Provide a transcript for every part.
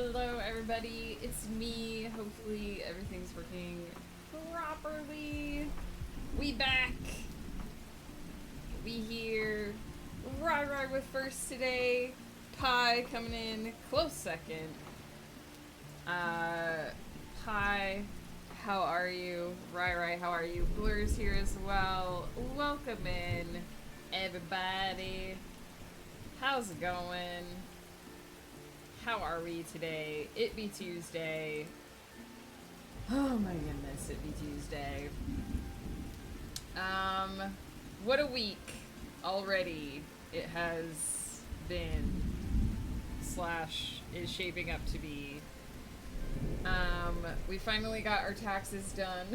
Hello, everybody. It's me. Hopefully, everything's working properly. We back. We here. Rah with first today. Pie coming in close second. Pie, how are you? Rai, how are you? Blur's here as well. Welcome in, everybody. How's it going? How are we today? It be Tuesday. Oh my goodness, it be Tuesday. What a week already it has been / is shaping up to be. We finally got our taxes done.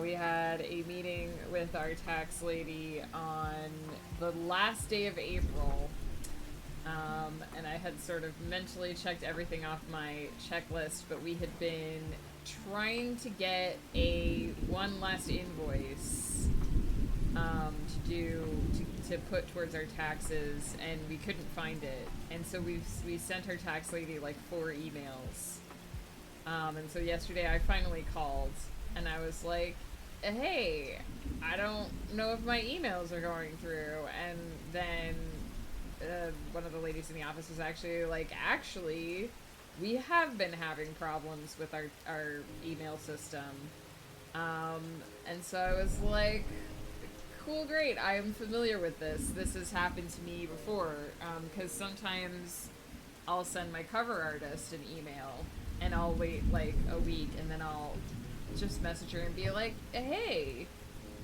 We had a meeting with our tax lady on the last day of April. And I had sort of mentally checked everything off my checklist, but we had been trying to get one last invoice to put towards our taxes, and we couldn't find it. And so we sent our tax lady like 4 emails. And so yesterday I finally called, and I was like, hey, I don't know if my emails are going through. And then one of the ladies in the office was actually like, we have been having problems with our email system. And so I was like, cool, great, I am familiar with this. This has happened to me before, because sometimes I'll send my cover artist an email, and I'll wait like a week, and then I'll just message her and be like, hey,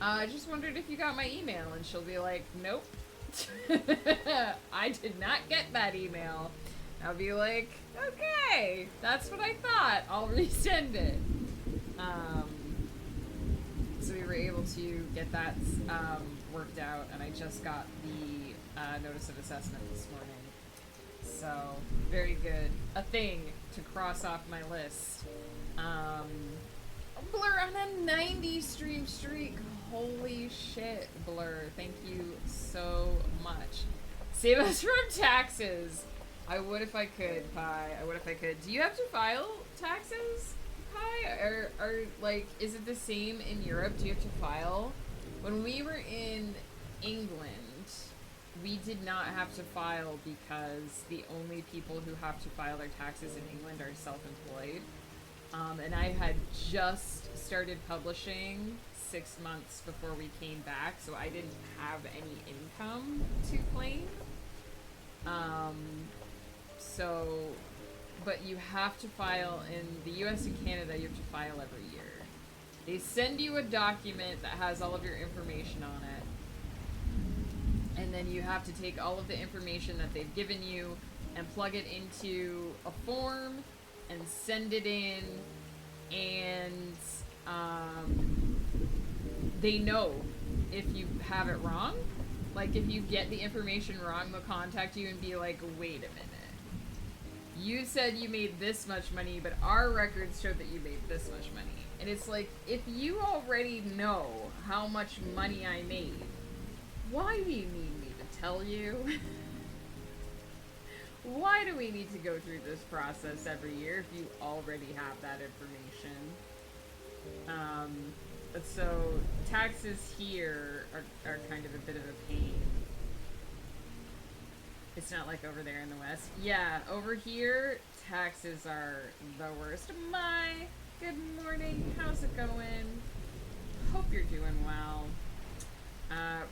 I just wondered if you got my email, and she'll be like, nope. I did not get that email. I'll be like, okay, that's what I thought. I'll resend it. So we were able to get that worked out, and I just got the notice of assessment this morning. So, very good. A thing to cross off my list. Blur on a 90 stream streak. Holy shit, Blur. Thank you so much. Save us from taxes. I would if I could, Pie. I would if I could. Do you have to file taxes, Pie? Or like, is it the same in Europe? Do you have to file? When we were in England, we did not have to file because the only people who have to file their taxes in England are self-employed. And I had just started publishing 6 months before we came back, so I didn't have any income to claim. But you have to file in the US and Canada, you have to file every year. They send you a document that has all of your information on it, and then you have to take all of the information that they've given you and plug it into a form and send it in, and they know if you have it wrong. Like, if you get the information wrong, they'll contact you and be like, wait a minute. You said you made this much money, but our records showed that you made this much money. And it's like, if you already know how much money I made, why do you need me to tell you? Why do we need to go through this process every year if you already have that information? So taxes here are kind of a bit of a pain. It's not like over there in the West. Yeah, over here, taxes are the worst. My, good morning. How's it going? Hope you're doing well.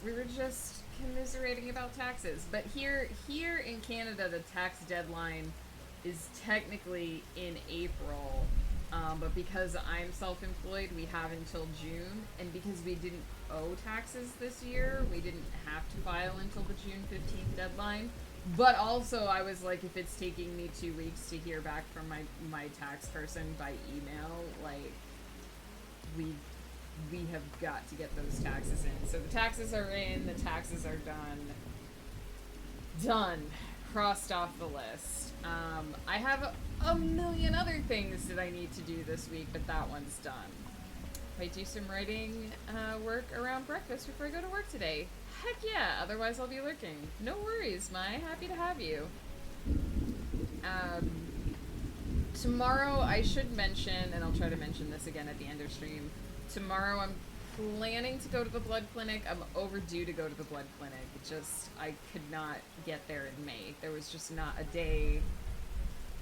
We were just commiserating about taxes, but here in Canada, the tax deadline is technically in April, but because I'm self-employed, we have until June, and because we didn't owe taxes this year, we didn't have to file until the June 15th deadline. But also, I was like, if it's taking me 2 weeks to hear back from my tax person by email, like, we have got to get those taxes in. So the taxes are in, the taxes are done, crossed off the list. I have a million other things that I need to do this week, but that one's done. I do some writing work around breakfast before I go to work today. Heck yeah, otherwise I'll be lurking. No worries, Mai, happy to have you. Um, Tomorrow, I should mention, and I'll try to mention this again at the end of stream. Tomorrow, I'm planning to go to the blood clinic. I'm overdue to go to the blood clinic. It just, I could not get there in May. There was just not a day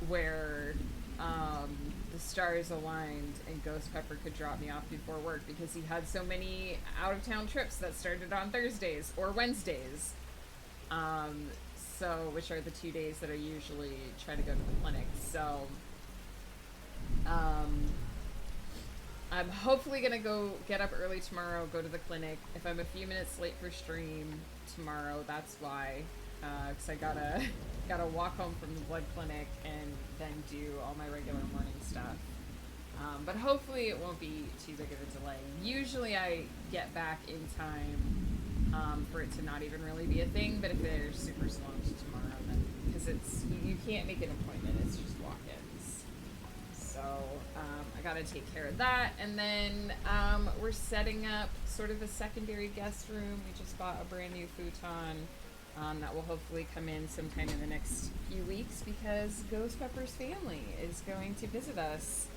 where the stars aligned and Ghost Pepper could drop me off before work because he had so many out-of-town trips that started on Thursdays or Wednesdays. So, which are the 2 days that I usually try to go to the clinic. So, I'm hopefully gonna go get up early tomorrow, go to the clinic. If I'm a few minutes late for stream tomorrow, that's why. 'Cause I gotta walk home from the blood clinic and then do all my regular morning stuff. But hopefully it won't be too big of a delay. Usually I get back in time for it to not even really be a thing, but if they're super swamped tomorrow, then, because you can't make an appointment, it's just walk-ins. So I gotta take care of that, and then we're setting up sort of a secondary guest room. We just bought a brand new futon that will hopefully come in sometime in the next few weeks because Ghost Pepper's family is going to visit us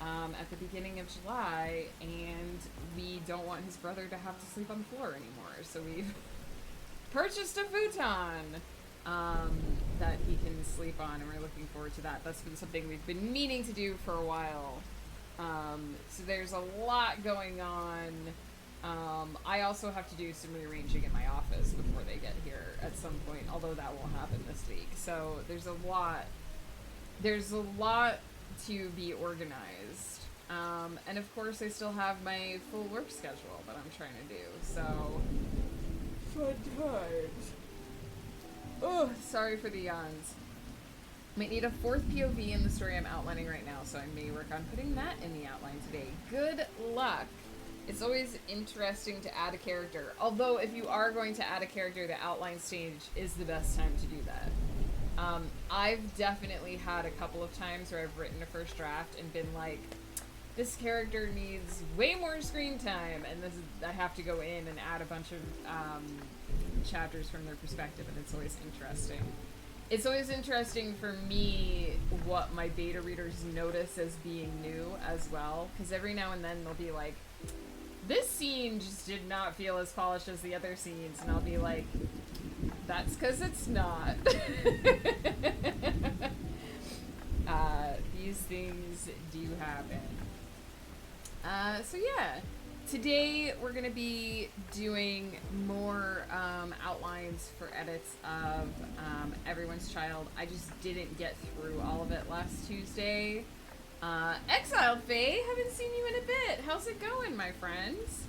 at the beginning of July, and we don't want his brother to have to sleep on the floor anymore. So we've purchased a futon that he can sleep on, and we're looking forward to that. That's been something we've been meaning to do for a while. So there's a lot going on. I also have to do some rearranging at my office before they get here at some point, although that won't happen this week. So there's a lot to be organized. And of course I still have my full work schedule that I'm trying to do. So fun times. Oh, sorry for the yawns. Might need a fourth POV in the story I'm outlining right now, so I may work on putting that in the outline today. Good luck. It's always interesting to add a character. Although, if you are going to add a character, the outline stage is the best time to do that. I've definitely had a couple of times where I've written a first draft and been like, this character needs way more screen time, and I have to go in and add a bunch of chapters from their perspective, and it's always interesting. It's always interesting for me what my beta readers notice as being new as well, because every now and then they'll be like, this scene just did not feel as polished as the other scenes, and I'll be like, that's because it's not. These things do happen. So yeah, today we're going to be doing more outlines for edits of Everyone's Child. I just didn't get through all of it last Tuesday. Exiled Faye, haven't seen you in a bit. How's it going, my friends?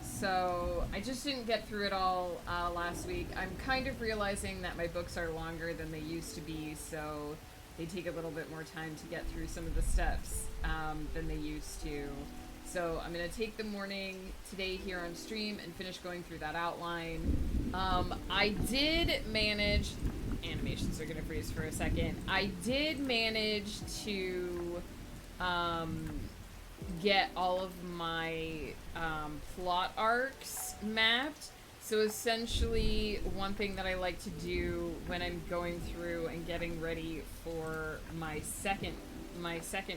So I just didn't get through it all last week. I'm kind of realizing that my books are longer than they used to be, so they take a little bit more time to get through some of the steps than they used to. So I'm going to take the morning today here on stream and finish going through that outline. I did manage... Animations are going to freeze for a second. I did manage to get all of my plot arcs mapped. So essentially, one thing that I like to do when I'm going through and getting ready for my second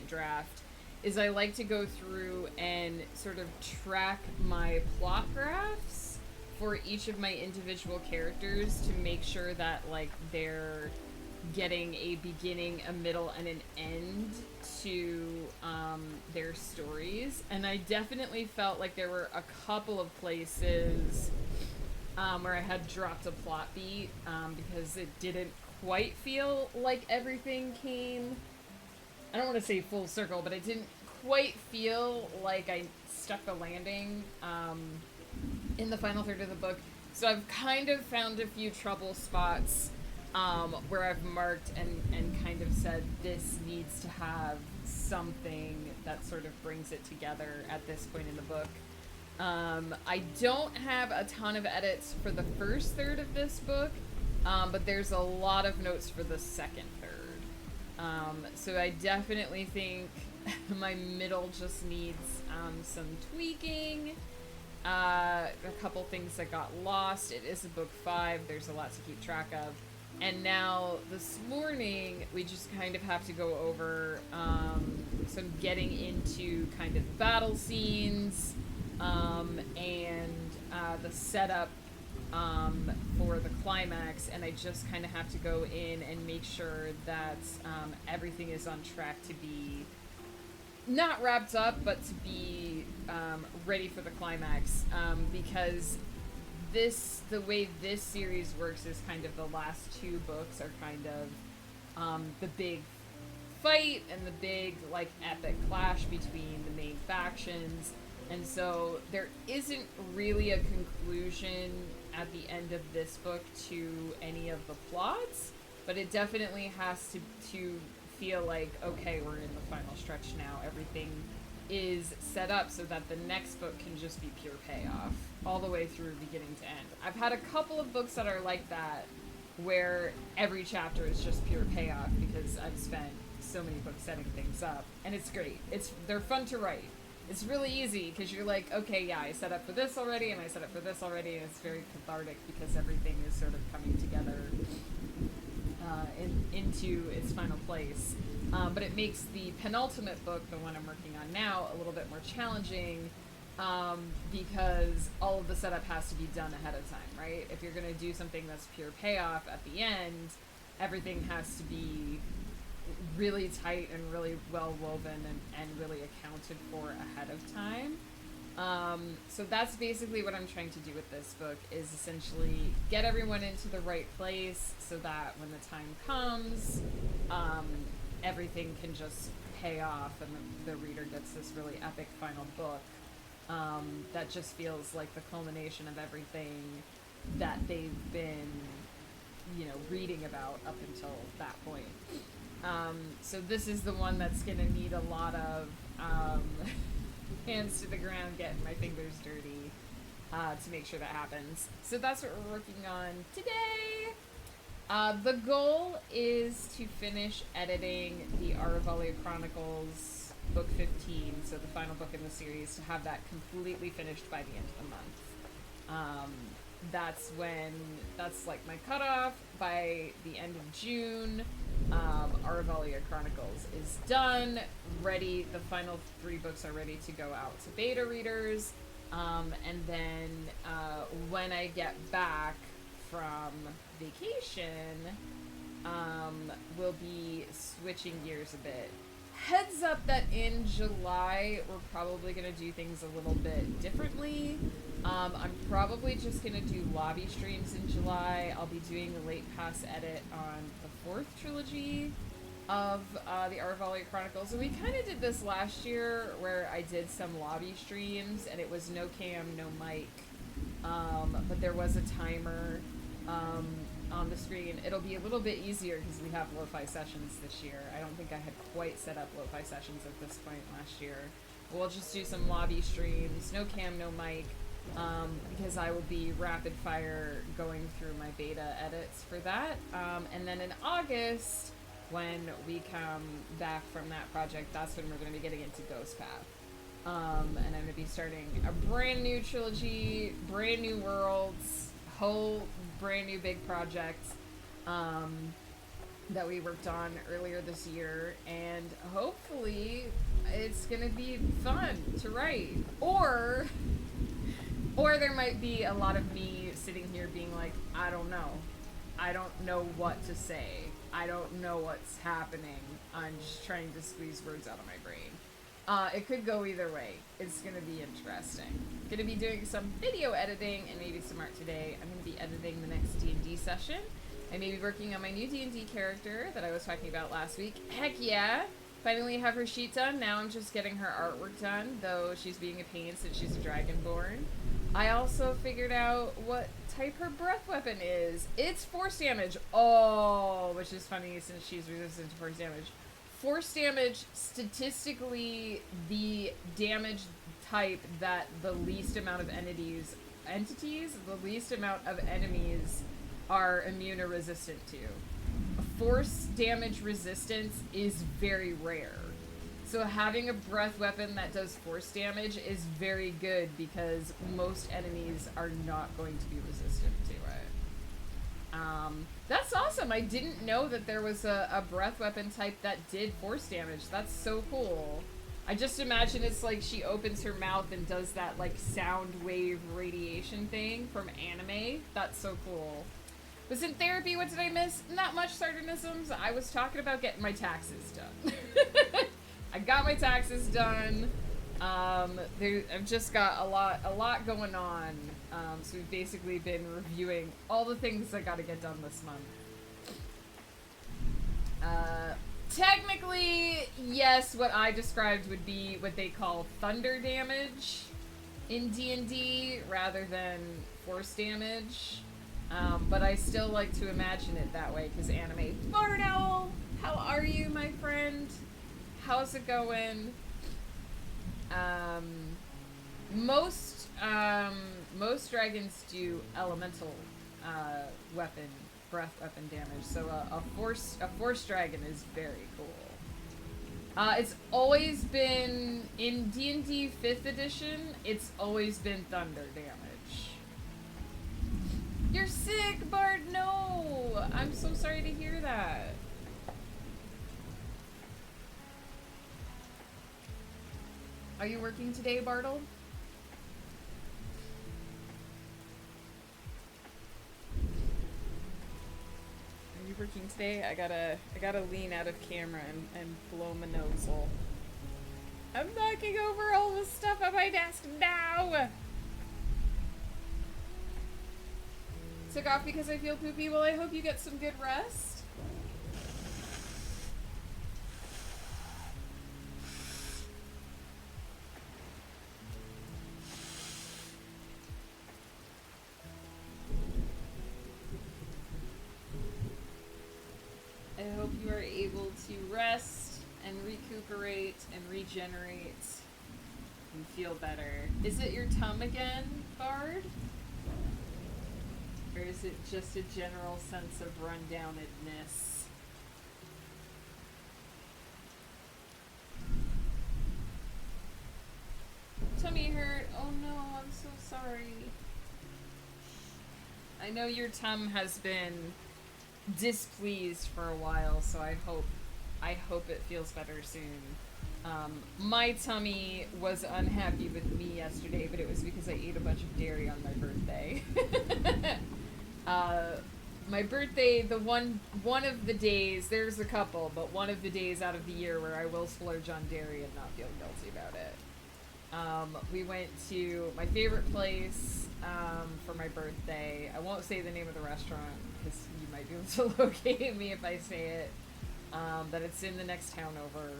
draft is I like to go through and sort of track my plot graphs for each of my individual characters to make sure that, like, they're getting a beginning, a middle, and an end to their stories. And I definitely felt like there were a couple of places where I had dropped a plot beat because it didn't quite feel like everything came, I don't want to say full circle, but it didn't quite feel like I stuck the landing in the final third of the book. So I've kind of found a few trouble spots where I've marked and kind of said this needs to have something that sort of brings it together at this point in the book. I don't have a ton of edits for the first third of this book, but there's a lot of notes for the second third. So I definitely think my middle just needs some tweaking. A couple things that got lost. It is a book 5. There's a lot to keep track of. And now this morning, we just kind of have to go over some getting into kind of battle scenes and the setup for the climax. And I just kind of have to go in and make sure that everything is on track to be not wrapped up, but to be ready for the climax. Because the way this series works is kind of the last two books are kind of the big fight and the big like epic clash between the main factions, and so there isn't really a conclusion at the end of this book to any of the plots, but it definitely has to feel like, okay, we're in the final stretch now, everything is set up so that the next book can just be pure payoff all the way through beginning to end. I've had a couple of books that are like that where every chapter is just pure payoff because I've spent so many books setting things up, and it's great. They're fun to write. It's really easy because you're like, okay, yeah, I set up for this already and I set up for this already, and it's very cathartic because everything is sort of coming together into its final place. But it makes the penultimate book, the one I'm working on now, a little bit more challenging because all of the setup has to be done ahead of time, right? If you're going to do something that's pure payoff at the end, everything has to be really tight and really well woven and really accounted for ahead of time. So that's basically what I'm trying to do with this book, is essentially get everyone into the right place so that when the time comes, everything can just pay off and the reader gets this really epic final book that just feels like the culmination of everything that they've been, reading about up until that point. So this is the one that's going to need a lot of hands to the ground, getting my fingers dirty to make sure that happens. So that's what we're working on today. The goal is to finish editing the Aravalia Chronicles book 15, so the final book in the series, to have that completely finished by the end of the month. That's like my cutoff. By the end of June, Aravalia Chronicles is done, ready. The final 3 books are ready to go out to beta readers. And then when I get back from vacation, we'll be switching gears a bit. Heads up that in July, we're probably going to do things a little bit differently. I'm probably just going to do lobby streams in July. I'll be doing a late pass edit on the 4th trilogy of the Aravalia Chronicles. And we kind of did this last year where I did some lobby streams and it was no cam, no mic. But there was a timer on the screen. It'll be a little bit easier because we have lo-fi sessions this year. I don't think I had quite set up lo-fi sessions at this point last year. We'll just do some lobby streams, no cam, no mic, because I will be rapid fire going through my beta edits for that. And then in August, when we come back from that project, that's when we're going to be getting into Ghost Path. And I'm going to be starting a brand new trilogy, brand new worlds, whole brand new big project that we worked on earlier this year, and hopefully it's going to be fun to write. Or there might be a lot of me sitting here being like, I don't know what to say. I don't know what's happening. I'm just trying to squeeze words out of my brain. It could go either way. It's going to be interesting. Going to be doing some video editing and maybe some art today. I'm going to be editing the next D&D session. I may be working on my new D&D character that I was talking about last week. Heck yeah! Finally have her sheet done. Now I'm just getting her artwork done, though she's being a pain since she's a dragonborn. I also figured out what type her breath weapon is. It's force damage. Oh, which is funny since she's resistant to force damage. Force damage, statistically, the damage type that the least amount of the least amount of enemies are immune or resistant to. Force damage resistance is very rare. So having a breath weapon that does force damage is very good because most enemies are not going to be resistant to it. That's awesome. I didn't know that there was a breath weapon type that did force damage. That's so cool. I just imagine it's like she opens her mouth and does that like sound wave radiation thing from anime. That's so cool. Was in therapy, what did I miss? Not much sardonisms. I was talking about getting my taxes done. I got my taxes done. I've just got a lot going on. So we've basically been reviewing all the things I gotta get done this month. Technically, yes, what I described would be what they call thunder damage in D&D rather than force damage. But I still like to imagine it that way because anime. Barno, how are you, my friend? How's it going? Most dragons do elemental breath weapon damage. So a force dragon is very cool. It's always been in D&D 5th edition. It's always been thunder damage. You're sick, Bart. No, I'm so sorry to hear that. Are you working today, Bartle? Are you working today? I gotta lean out of camera and blow my nozzle. I'm knocking over all the stuff on my desk now. Took off because I feel poopy. Well, I hope you get some good rest. I hope you are able to rest and recuperate and regenerate and feel better. Is it your tum again, Bard? Or is it just a general sense of rundownedness? Tummy hurt. Oh no, I'm so sorry. I know your tum has been displeased for a while, so I hope it feels better soon. My tummy was unhappy with me yesterday, but it was because I ate a bunch of dairy on my birthday. My birthday, one of the days, there's a couple, but one of the days out of the year where I will splurge on dairy and not feel guilty about it. We went to my favorite place for my birthday. I won't say the name of the restaurant because you might be able to locate me if I say it. But it's in the next town over.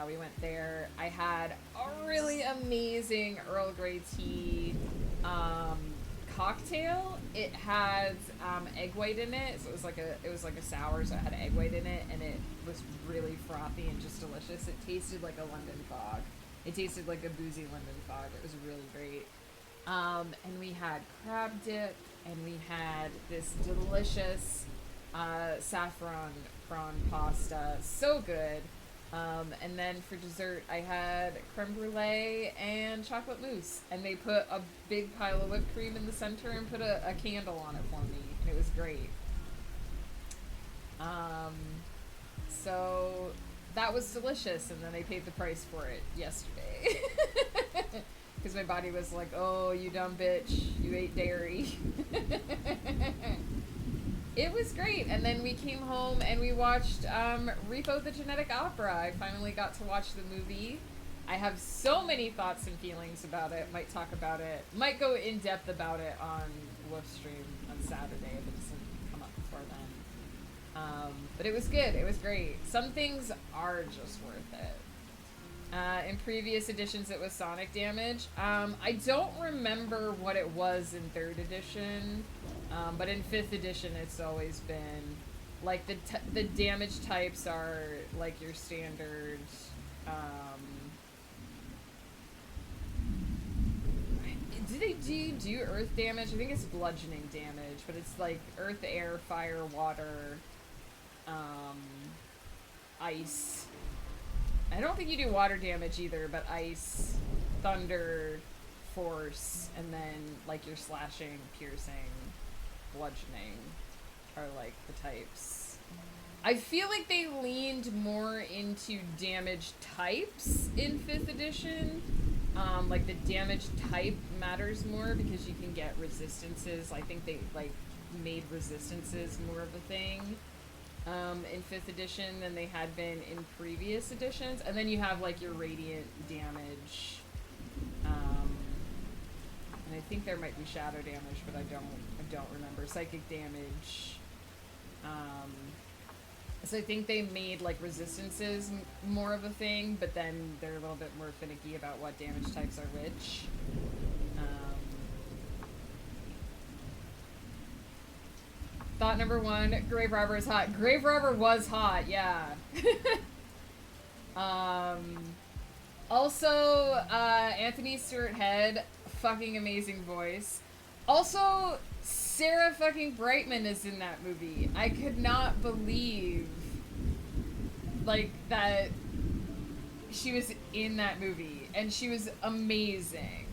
We went there. I had a really amazing Earl Grey tea cocktail. It had egg white in it, so it was like a sour, so it had egg white in it, and it was really frothy and just delicious. It tasted like a London fog. It tasted like a boozy London fog. It was really great. And we had crab dip, and we had this delicious saffron prawn pasta. So good. And then for dessert, I had creme brulee and chocolate mousse. And they put a big pile of whipped cream in the center and put a candle on it for me. And it was great. So that was delicious. And then I paid the price for it yesterday. Because my body was like, oh, you dumb bitch. You ate dairy. It was great. And then we came home and we watched Repo the Genetic Opera. I finally got to watch the movie. I have so many thoughts and feelings about it. Might talk about it. Might go in depth about it on Wolfstream on Saturday if it doesn't come up before then. But it was good. It was great. Some things are just worth it. In previous editions, it was Sonic Damage. I don't remember what it was in 3rd edition. But in 5th edition, it's always been, like, the damage types are, like, your standard, do they do earth damage? I think it's bludgeoning damage, but it's, like, earth, air, fire, water, ice. I don't think you do water damage either, but ice, thunder, force, and then, like, your slashing, piercing, bludgeoning. are like the types. I feel like they leaned more into damage types in 5th edition. Like the damage type matters more because you can get resistances. I think they like made resistances more of a thing in 5th edition than they had been in previous editions. And then you have like your radiant damage. And I think there might be shadow damage, but I don't remember. Psychic damage. So I think they made like resistances more of a thing, but then they're a little bit more finicky about what damage types are which. Thought number 1, Grave Robber is hot. Grave Robber was hot, yeah. Also, Anthony Stewart Head, fucking amazing voice. Also, Sarah fucking Brightman is in that movie. I could not believe, like, that she was in that movie, and she was amazing.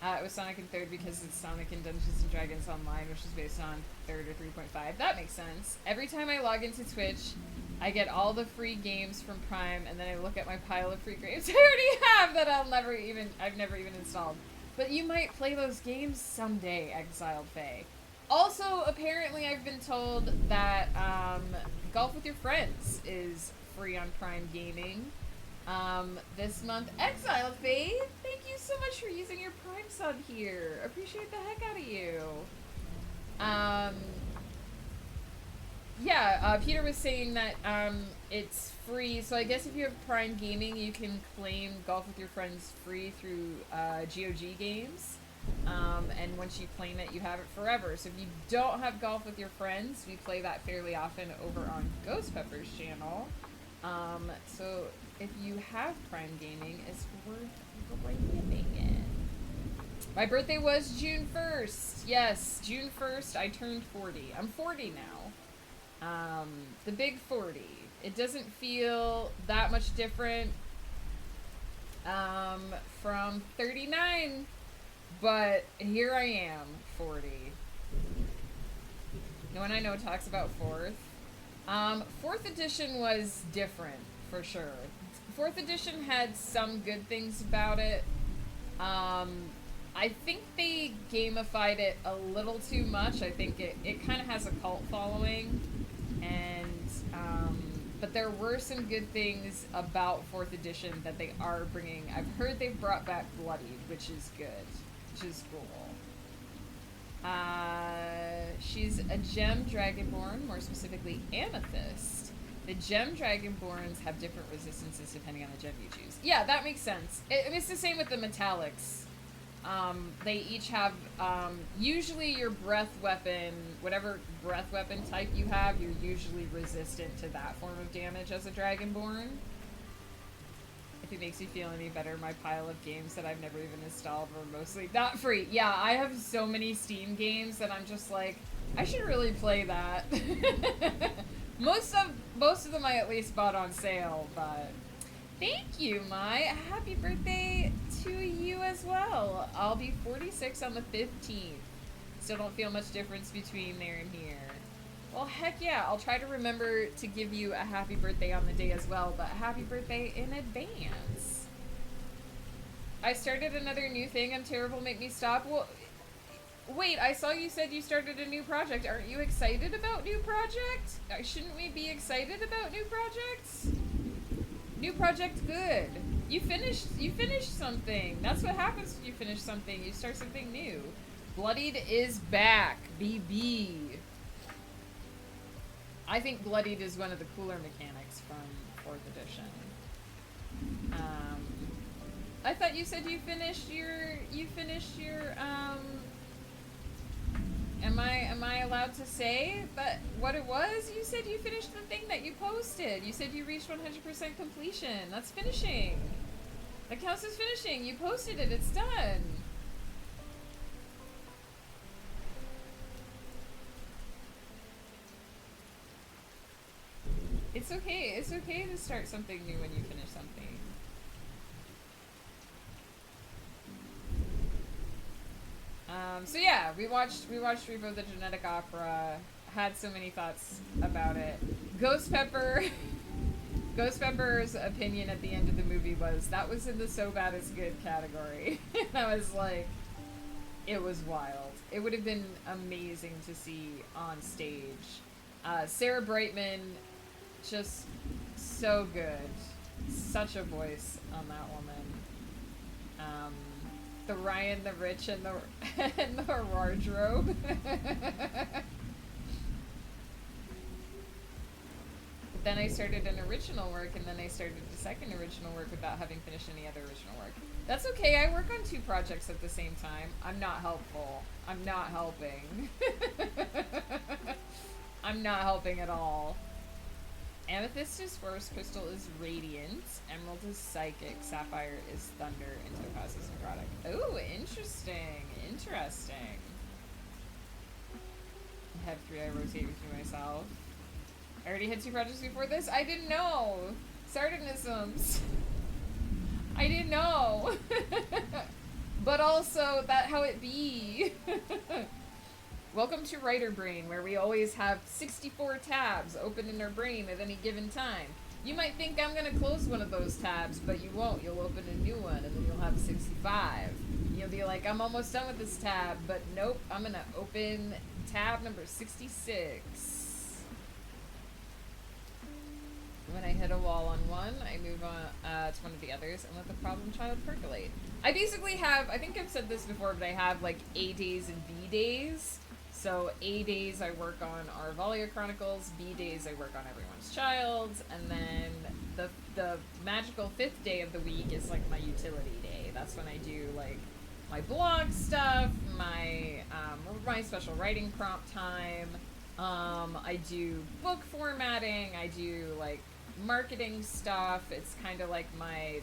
It was Sonic in 3rd because it's Sonic in Dungeons & Dragons Online, which is based on 3rd or 3.5. That makes sense. Every time I log into Twitch, I get all the free games from Prime, and then I look at my pile of free games I already have that I've never even installed. But you might play those games someday, Exiled Fae. Also, apparently I've been told that Golf with Your Friends is free on Prime Gaming this month. Exiled Fae, thank you so much for using your Prime sub here. Appreciate the heck out of you. Yeah, Peter was saying that it's free, so I guess if you have Prime Gaming, you can claim Golf with Your Friends free through GOG games. And once you claim it, you have it forever. So if you don't have Golf with Your Friends, we play that fairly often over on Ghost Pepper's channel. So if you have Prime Gaming, it's worth claiming it. My birthday was June 1st. Yes, June 1st, I turned 40. I'm 40 now. The big 40. It doesn't feel that much different from 39, but here I am, 40. No one I know talks about 4th. 4th edition was different, for sure. 4th edition had some good things about it. I think they gamified it a little too much. I think it kind of has a cult following, and but there were some good things about 4th edition that they are bringing. I've heard they've brought back Bloodied, which is good, which is cool. She's a gem dragonborn, more specifically amethyst. The gem dragonborns have different resistances depending on the gem you choose. Yeah, that makes sense. It's the same with the metallics. They each have, usually your breath weapon, whatever breath weapon type you have, you're usually resistant to that form of damage as a dragonborn. If it makes you feel any better, my pile of games that I've never even installed were mostly not free. Yeah, I have so many Steam games that I'm just like, I should really play that. Most of them I at least bought on sale, but thank you, Mai. Happy birthday to you as well. I'll be 46 on the 15th. Still don't feel much difference between there and here. Well, heck yeah, I'll try to remember to give you a happy birthday on the day as well, but happy birthday in advance. I started another new thing. I'm terrible, make me stop. Well, wait, I saw you said you started a new project. Aren't you excited about new projects? Shouldn't we be excited about new projects? New project good. You finished something. That's what happens when you finish something. You start something new. Bloodied is back, BB. I think Bloodied is one of the cooler mechanics from 4th edition. I thought you said you finished your am I allowed to say but what it was? You said you finished the thing that you posted. You said you reached 100% completion. That's finishing. That counts as finishing. You posted it. It's done. It's okay. It's okay to start something new when you finish something. So yeah, we watched Revo the Genetic Opera. had so many thoughts about it. Ghost Pepper. Ghost Pepper's opinion at the end of the movie was that was in the so bad it's good category. And I was like, it was wild. It would have been amazing to see on stage. Sarah Brightman, just so good. Such a voice on that woman. The Ryan the Rich and the and the wardrobe. Then I started an original work, and then I started a second original work without having finished any other original work. That's okay, I work on 2 projects at the same time. I'm not helpful. I'm not helping. I'm not helping at all. Amethyst is force, crystal is radiant, emerald is psychic, sapphire is thunder, and topaz is necrotic. Ooh, interesting. Interesting. I have 3 I rotate between myself. I already had 2 projects before this? I didn't know! Sardinisms! I didn't know! But also, that how it be! Welcome to Writer Brain, where we always have 64 tabs open in our brain at any given time. You might think I'm gonna close one of those tabs, but you won't. You'll open a new one, and then you'll have 65. You'll be like, I'm almost done with this tab, but nope, I'm gonna open tab number 66. When I hit a wall on one, I move on to one of the others and let the problem child percolate. I basically have, I think I've said this before, but I have like A days and B days. So A days I work on our Valia Chronicles, B days I work on Everyone's Child, and then the magical 5th day of the week is like my utility day. That's when I do like my blog stuff, my special writing prompt time. I do book formatting. I do like marketing stuff. It's kind of like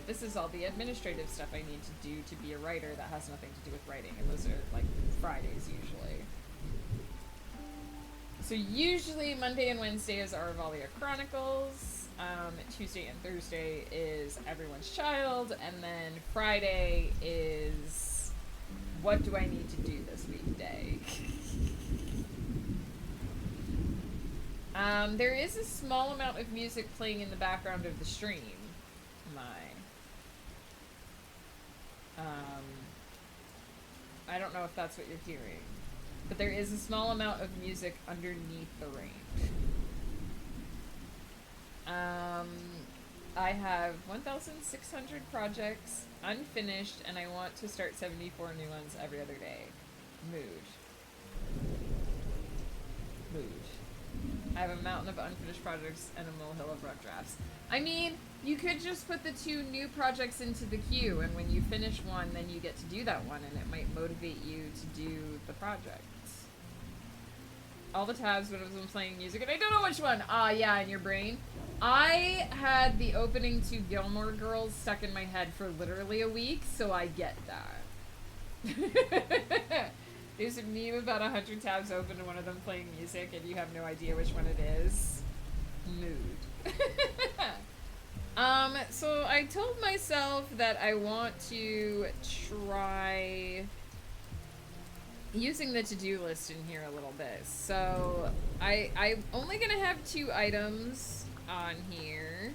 this is all the administrative stuff I need to do to be a writer that has nothing to do with writing, and those are like Fridays usually. So usually Monday and Wednesday is our Valia Chronicles, Tuesday and Thursday is Everyone's Child, and then Friday is what do I need to do this week day. There is a small amount of music playing in the background of the stream. I don't know if that's what you're hearing, but there is a small amount of music underneath the range. I have 1,600 projects unfinished, and I want to start 74 new ones every other day. Mood. I have a mountain of unfinished projects and a molehill of rough drafts. I mean, you could just put the 2 new projects into the queue, and when you finish one, then you get to do that one, and it might motivate you to do the projects. All the tabs when I was playing music, and I don't know which one. Yeah, in your brain. I had the opening to Gilmore Girls stuck in my head for literally a week, so I get that. There's a meme about 100 tabs open and one of them playing music, and you have no idea which one it is. Mood. So I told myself that I want to try using the to-do list in here a little bit. So I'm only gonna have 2 items on here.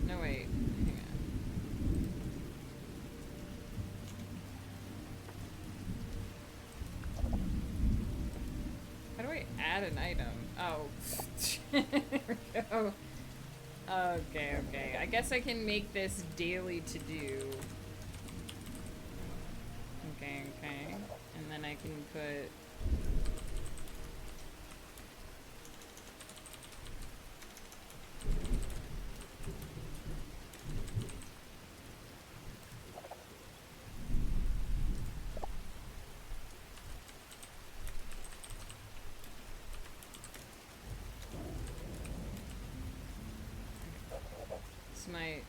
No, wait. Hang on. How do I add an item? Oh. There we go. Okay. I guess I can make this daily to do. Okay. And then I can put...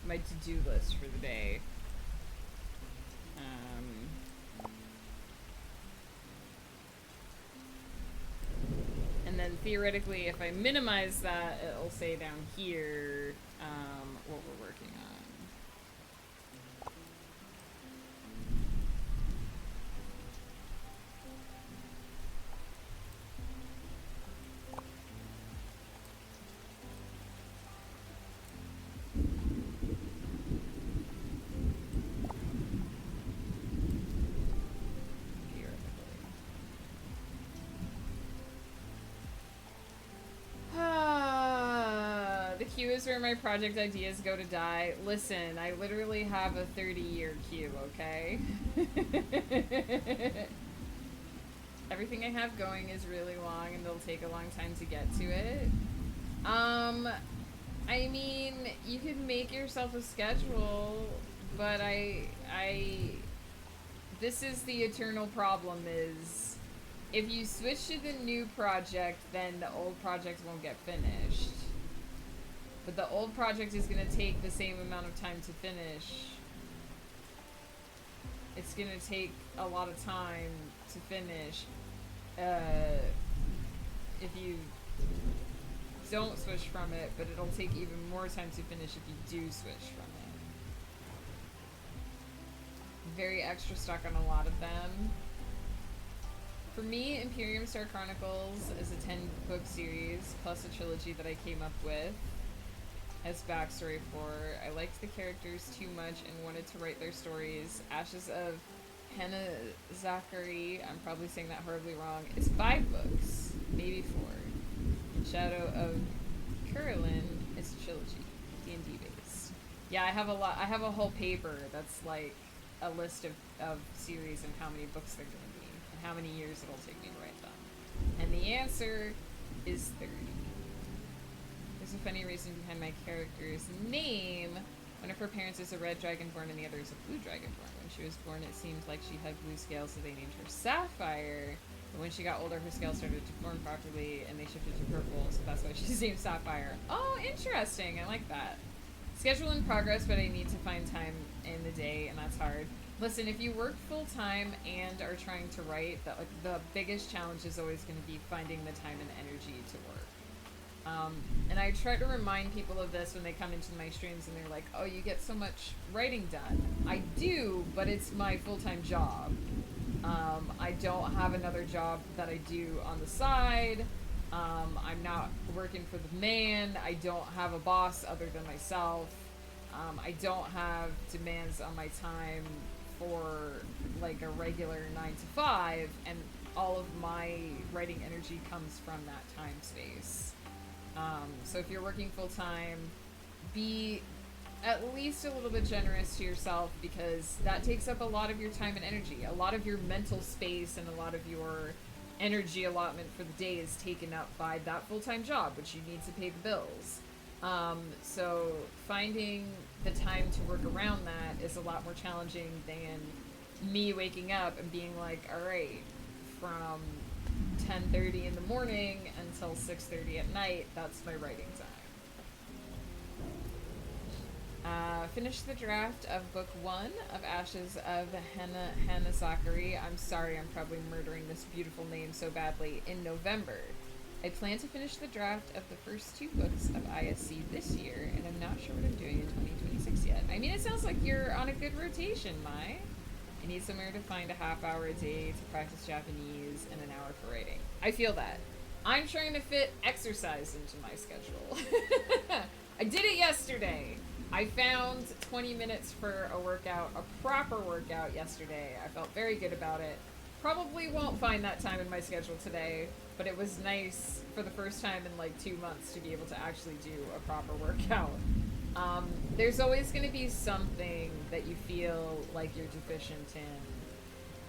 my to-do list for the day. theoretically, if I minimize that, it'll say down here what we're working on. The queue is where my project ideas go to die. Listen, I literally have a 30-year queue, okay? Everything I have going is really long and it'll take a long time to get to it. I mean, you can make yourself a schedule, but this is the eternal problem is if you switch to the new project, then the old project won't get finished. But the old project is going to take the same amount of time to finish. It's going to take a lot of time to finish if you don't switch from it, but it'll take even more time to finish if you do switch from it. Very extra stuck on a lot of them. For me, Imperium Star Chronicles is a 10-book series, plus a trilogy that I came up with as backstory for. I liked the characters too much and wanted to write their stories. Ashes of Hannah Zachary, I'm probably saying that horribly wrong, is 5 books, maybe 4. And Shadow of Curlin is a trilogy, D&D based. Yeah, I have a lot. I have a whole paper that's like a list of series and how many books they're going to be and how many years it'll take me to write them. And the answer is 30. There's a funny reason behind my character's name. One of her parents is a red dragonborn and the other is a blue dragonborn. When she was born, it seemed like she had blue scales, so they named her Sapphire. But when she got older, her scales started to form properly and they shifted to purple, so that's why she's named Sapphire. Oh, interesting. I like that. Schedule in progress, but I need to find time in the day, and that's hard. Listen, if you work full-time and are trying to write, the biggest challenge is always going to be finding the time and energy to work. And I try to remind people of this when they come into my streams and they're like, oh, you get so much writing done. I do, but it's my full-time job. I don't have another job that I do on the side. I'm not working for the man. I don't have a boss other than myself. I don't have demands on my time for like a regular 9 to 5, and all of my writing energy comes from that time space. So if you're working full-time, be at least a little bit generous to yourself, because that takes up a lot of your time and energy. A lot of your mental space and a lot of your energy allotment for the day is taken up by that full-time job, which you need to pay the bills. So finding the time to work around that is a lot more challenging than me waking up and being like, all right, from 10:30 in the morning until 6:30 at night, that's my writing time. Finished the draft of book 1 of Ashes of Hannah Zachary. I'm sorry, I'm probably murdering this beautiful name so badly. In November. I plan to finish the draft of the first 2 books of ISC this year, and I'm not sure what I'm doing in 2026 yet. I mean, it sounds like you're on a good rotation, Mai. I need somewhere to find a half hour a day to practice Japanese and an hour for writing. I feel that. I'm trying to fit exercise into my schedule. I did it yesterday. I found 20 minutes for a workout, a proper workout yesterday. I felt very good about it. Probably won't find that time in my schedule today, but it was nice for the first time in like 2 months to be able to actually do a proper workout. There's always going to be something that you feel like you're deficient in.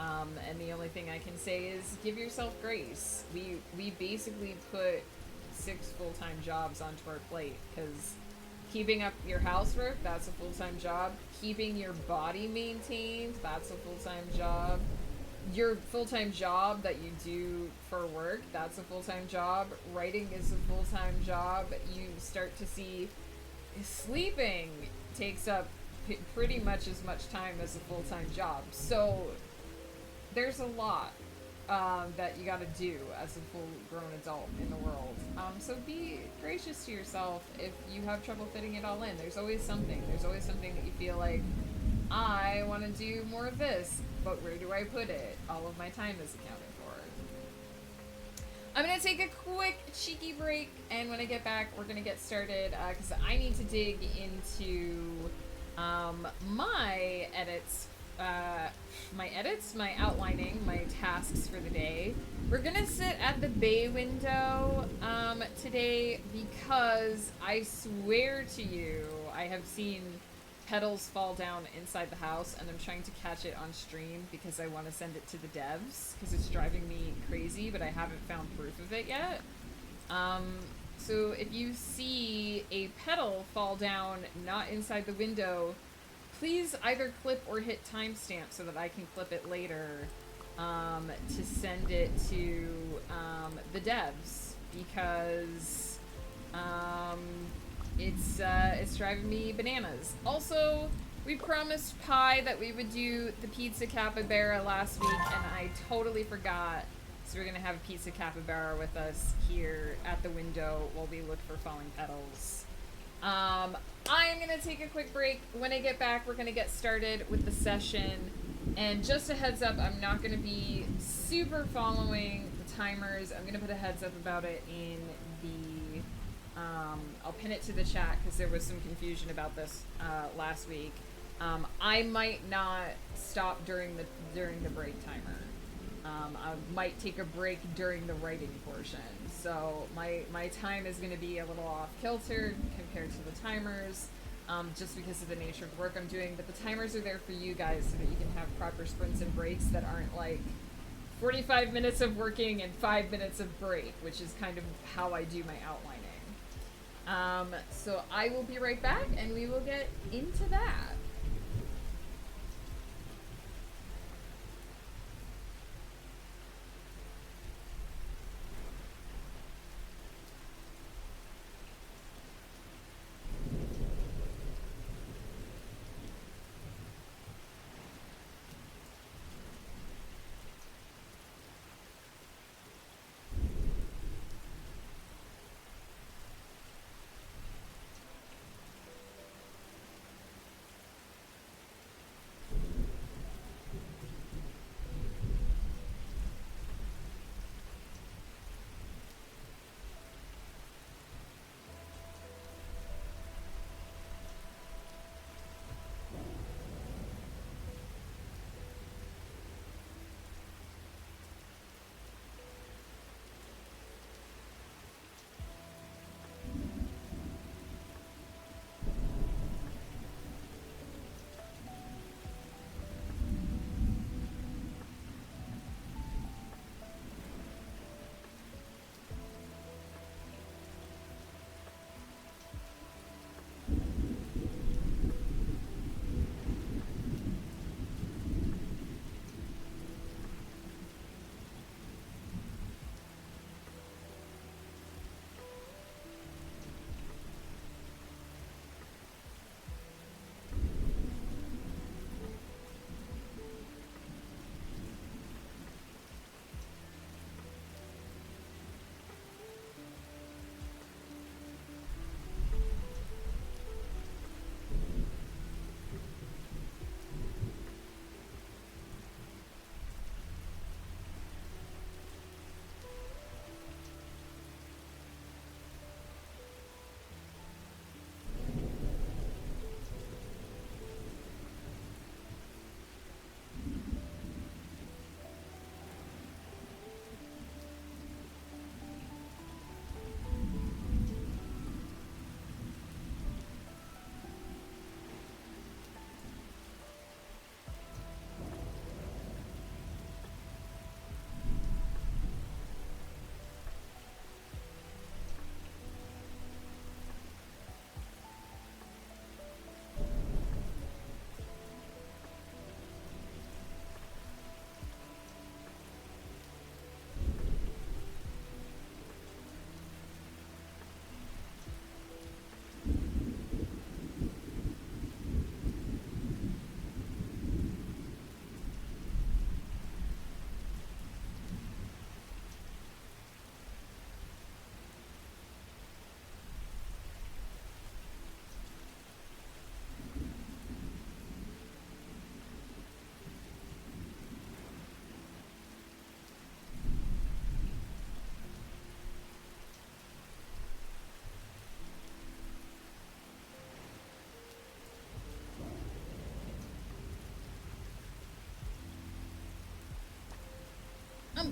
And the only thing I can say is give yourself grace. We basically put 6 full-time jobs onto our plate, because keeping up your housework, that's a full-time job. Keeping your body maintained, that's a full-time job. Your full-time job that you do for work, that's a full-time job. Writing is a full-time job. You start to see sleeping takes up pretty much as much time as a full-time job. So there's a lot. that you gotta do as a full grown adult in the world. So be gracious to yourself if you have trouble fitting it all in. There's always something. There's always something that you feel like, I want to do more of this, but where do I put it? All of my time is accounted for. I'm going to take a quick cheeky break, and when I get back, we're going to get started because I need to dig into my edits, my outlining, my tasks for the day. We're going to sit at the bay window today because I swear to you, I have seen petals fall down inside the house, and I'm trying to catch it on stream because I want to send it to the devs because it's driving me crazy, but I haven't found proof of it yet. So if you see a petal fall down not inside the window, please either clip or hit timestamp so that I can clip it later to send it to the devs because it's driving me bananas. Also, we promised Pi that we would do the pizza capybara last week, and I totally forgot. So we're gonna have a pizza capybara with us here at the window while we look for falling petals. I'm gonna take a quick break. When I get back, we're gonna get started with the session. And just a heads up, I'm not gonna be super following the timers. I'm gonna put a heads up about it in the I'll pin it to the chat because there was some confusion about this last week. I might not stop during the break timer. I might take a break during the writing portion. So my time is going to be a little off kilter compared to the timers, just because of the nature of the work I'm doing. But the timers are there for you guys so that you can have proper sprints and breaks that aren't like 45 minutes of working and 5 minutes of break, which is kind of how I do my outlining. So I will be right back and we will get into that.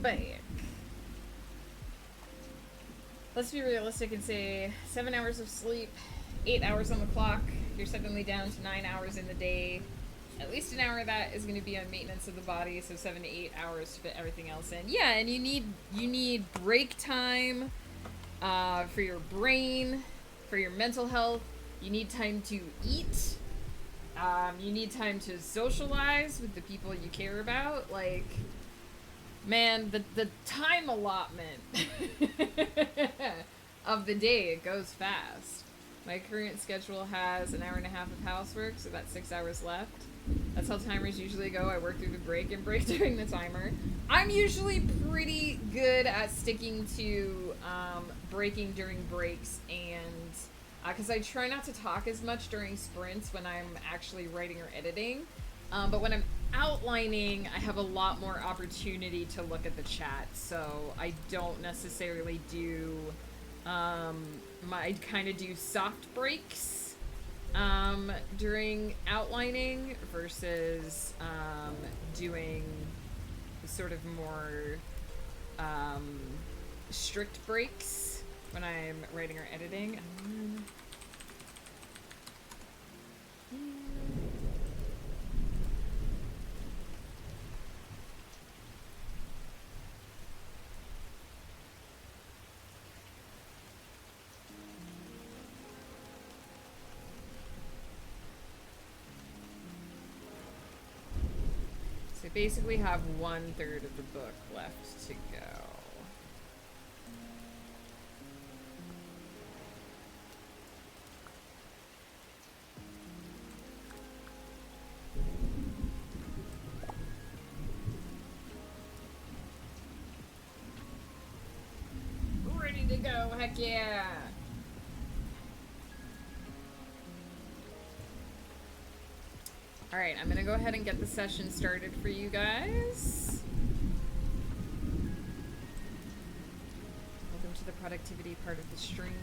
back. Let's be realistic and say 7 hours of sleep, 8 hours on the clock. You're suddenly down to 9 hours in the day. At least an hour of that is going to be on maintenance of the body, so 7 to 8 hours to fit everything else in. Yeah, and you need break time for your brain, for your mental health. You need time to eat. You need time to socialize with the people you care about. Like, man, the time allotment of the day, it goes fast. My current schedule has an hour and a half of housework, so that's 6 hours left. That's how timers usually go. I work through the break and break during the timer. I'm usually pretty good at sticking to breaking during breaks, and because I try not to talk as much during sprints when I'm actually writing or editing. But when I'm outlining, I have a lot more opportunity to look at the chat, so I don't necessarily do, I kind of do soft breaks during outlining versus doing sort of more strict breaks when I'm writing or editing. So I basically have 1/3 of the book left to go. Ready to go, heck yeah! Alright, I'm gonna go ahead and get the session started for you guys. Welcome to the productivity part of the stream.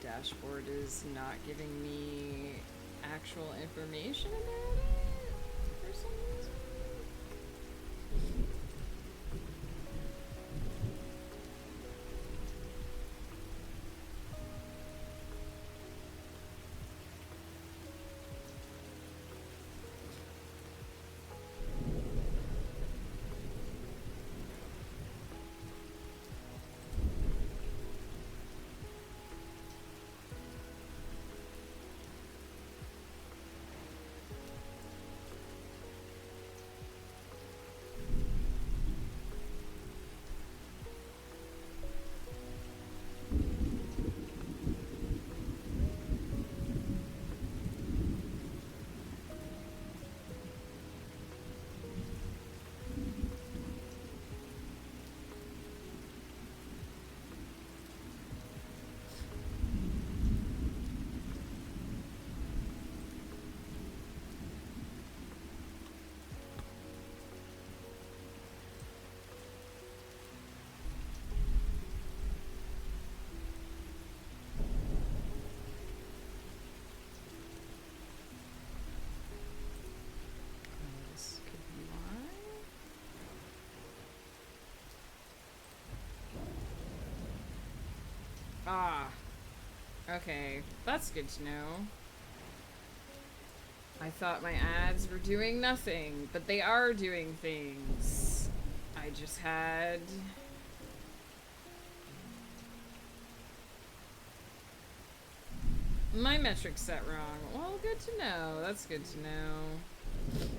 Dashboard is not giving me actual information about it for some reason. Ah, okay. That's good to know. I thought my ads were doing nothing, but they are doing things. I just had... my metrics set wrong. Well, good to know. That's good to know.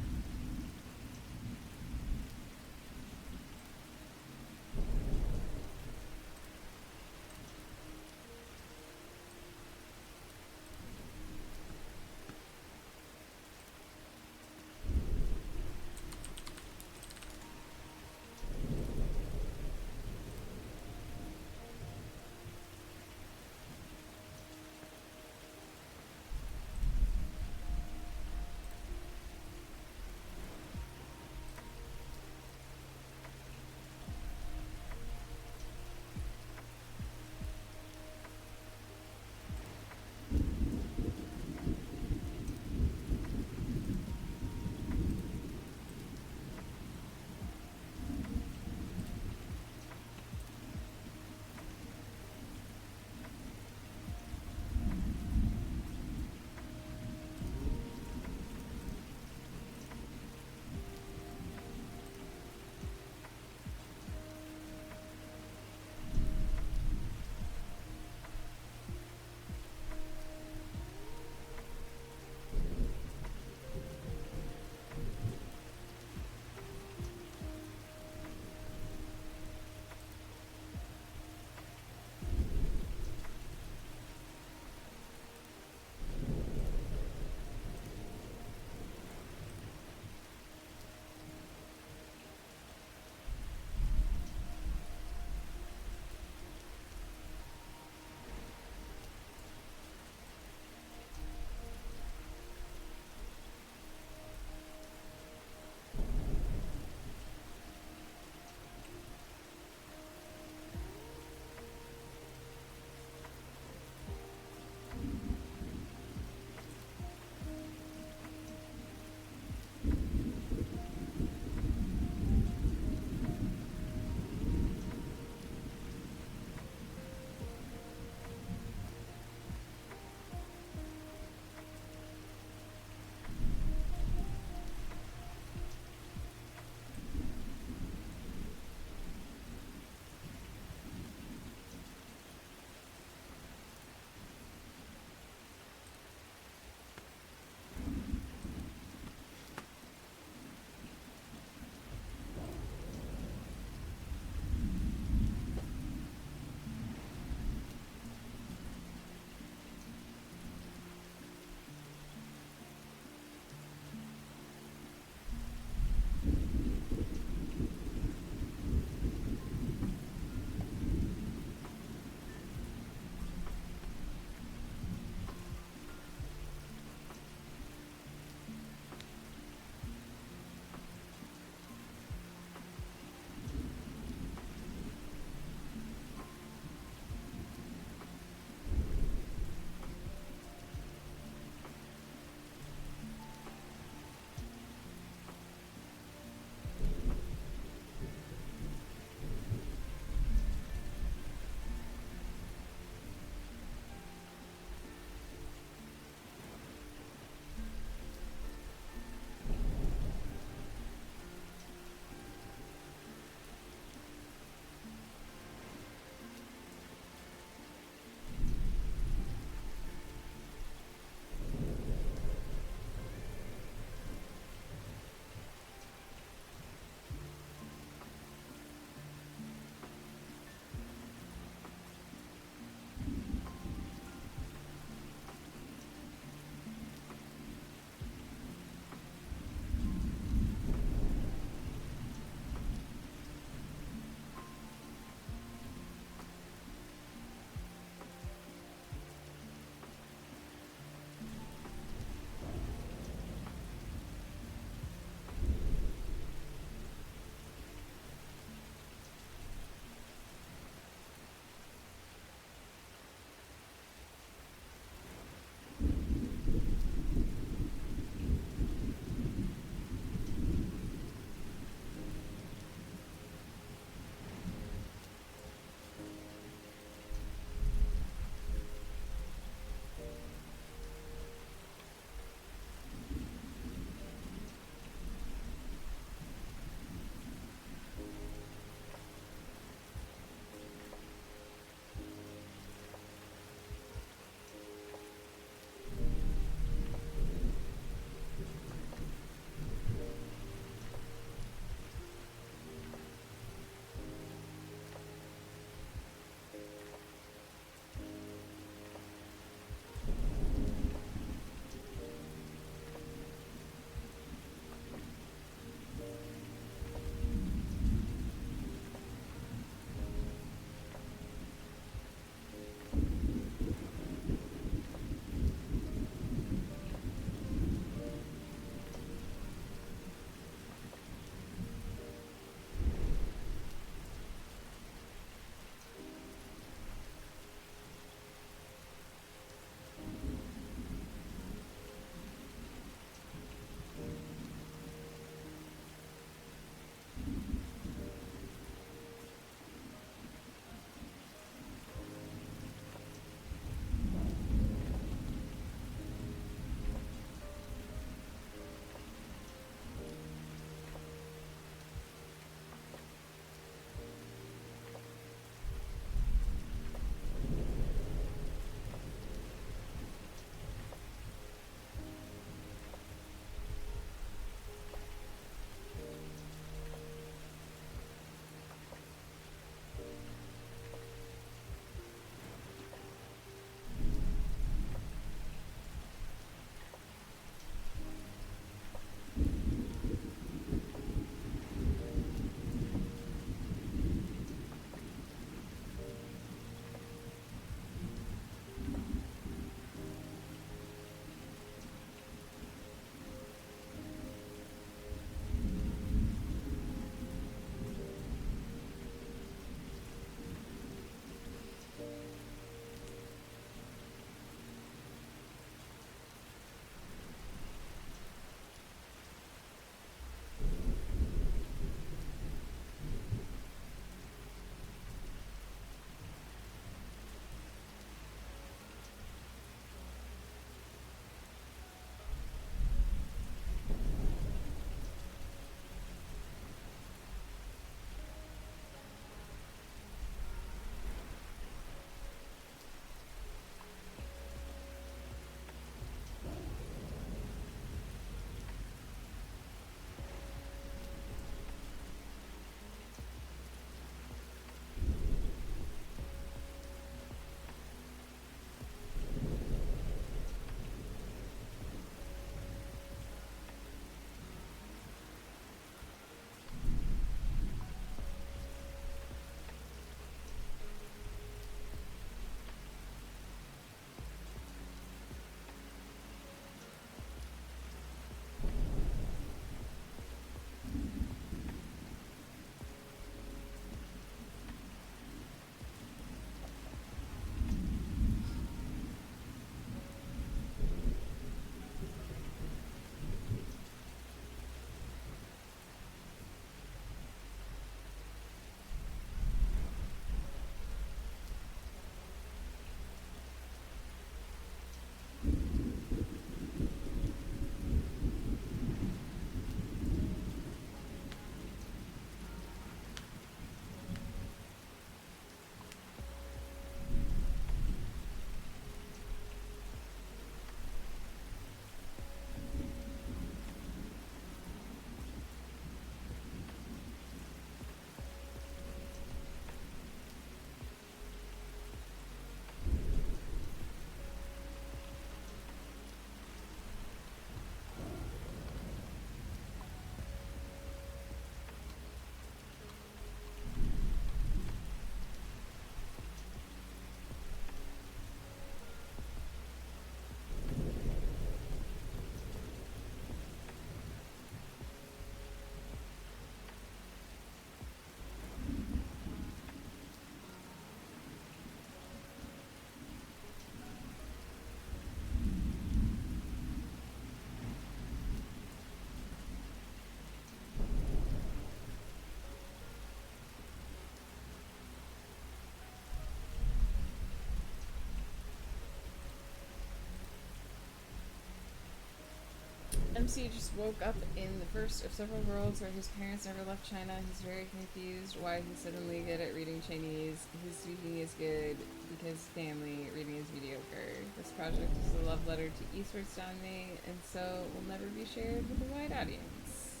MC just woke up in the first of several worlds where his parents never left China. He's very confused why he's suddenly good at reading Chinese. His speaking is good because family, reading is mediocre. This project is a love letter to Eastward Stanley, and so will never be shared with a wide audience.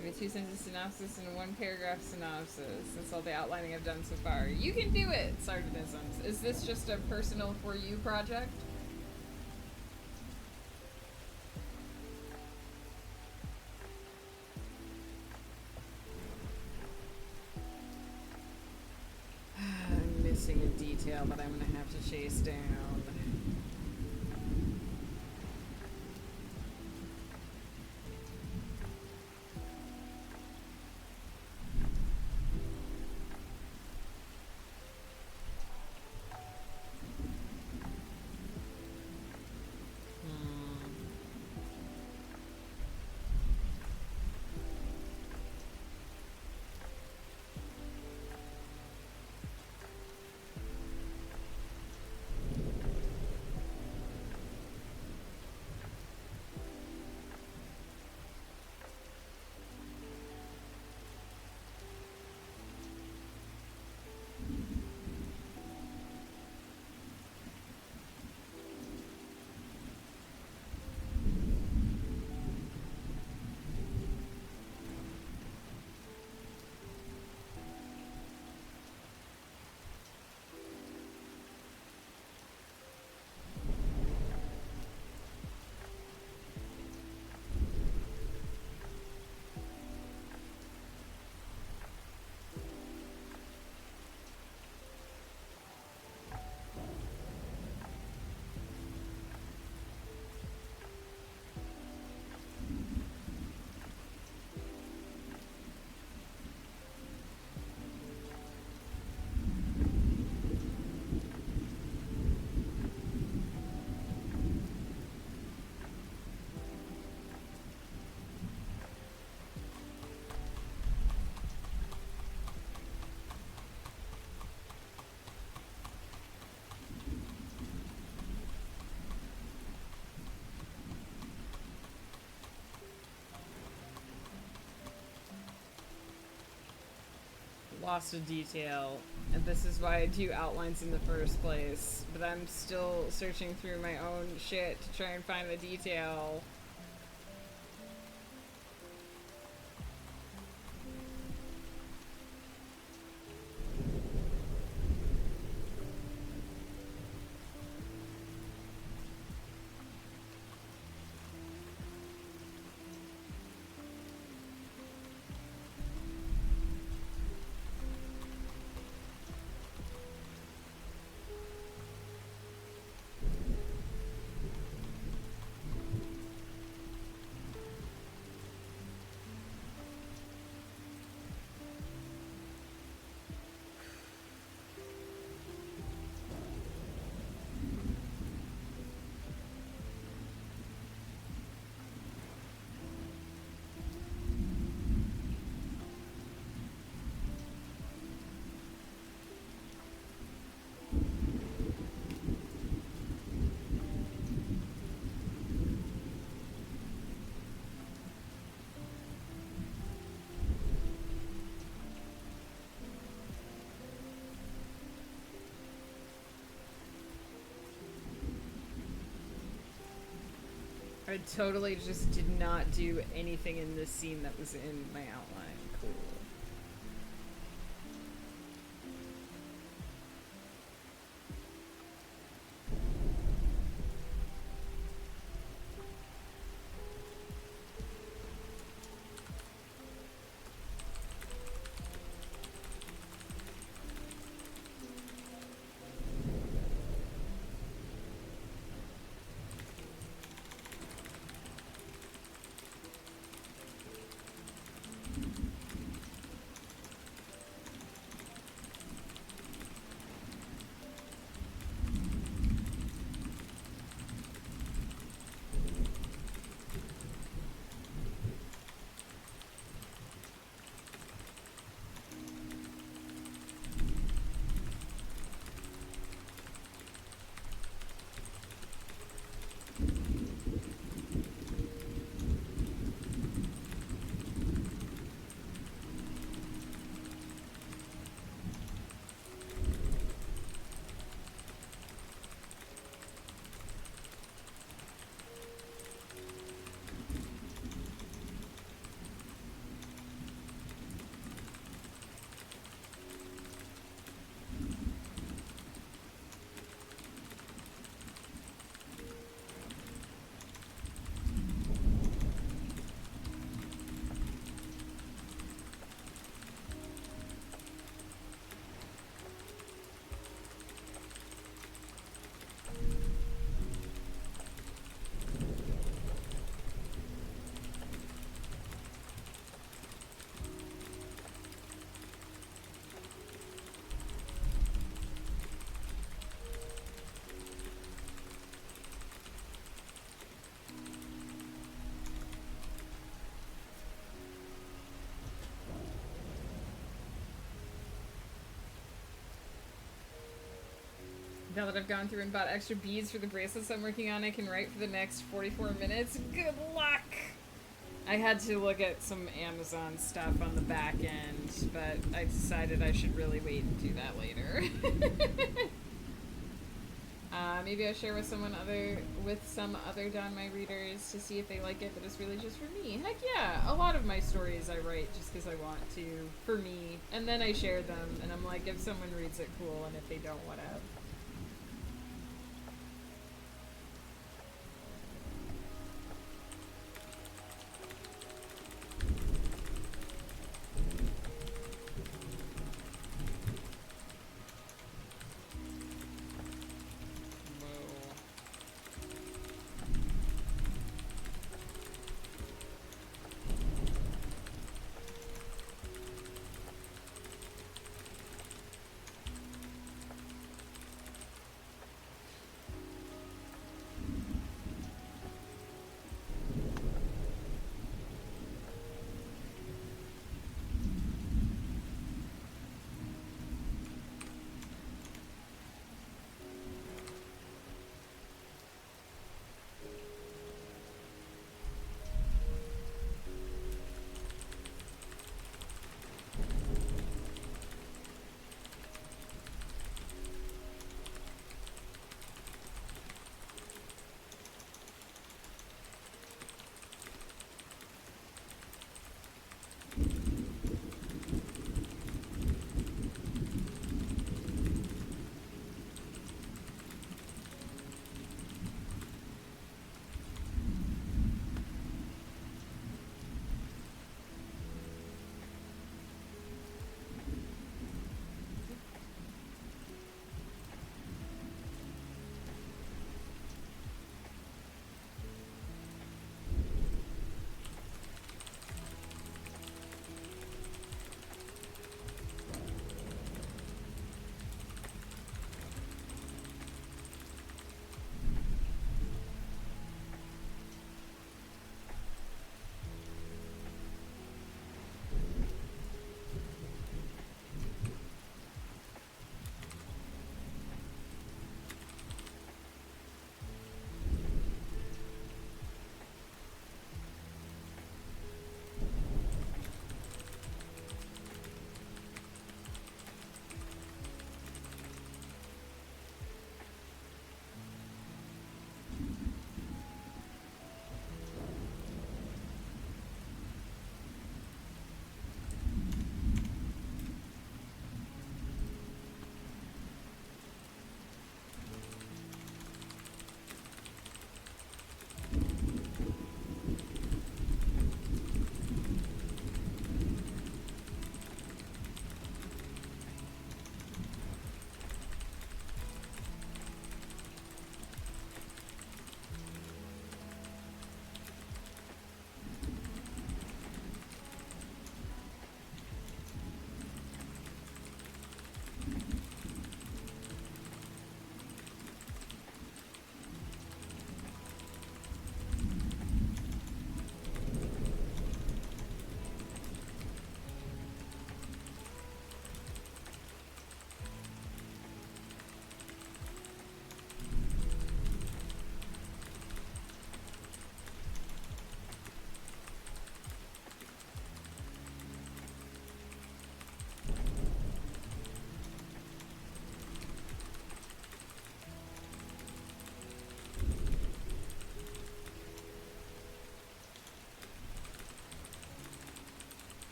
I have a 2-sentence synopsis and a 1-paragraph synopsis. That's all the outlining I've done so far. You can do it, Sardonisms. Is this just a personal for you project? I'm missing a detail that I'm gonna have to chase down. Lost a detail, and this is why I do outlines in the first place, but I'm still searching through my own shit to try and find the detail. I totally just did not do anything in this scene that was in my outline. Cool. Now that I've gone through and bought extra beads for the bracelets I'm working on, I can write for the next 44 minutes. Good luck! I had to look at some Amazon stuff on the back end, but I decided I should really wait and do that later. Maybe I'll share with some other Don My readers to see if they like it, but it's really just for me. Heck yeah! A lot of my stories I write just because I want to, for me, and then I share them, and I'm like, if someone reads it, cool, and if they don't, whatever.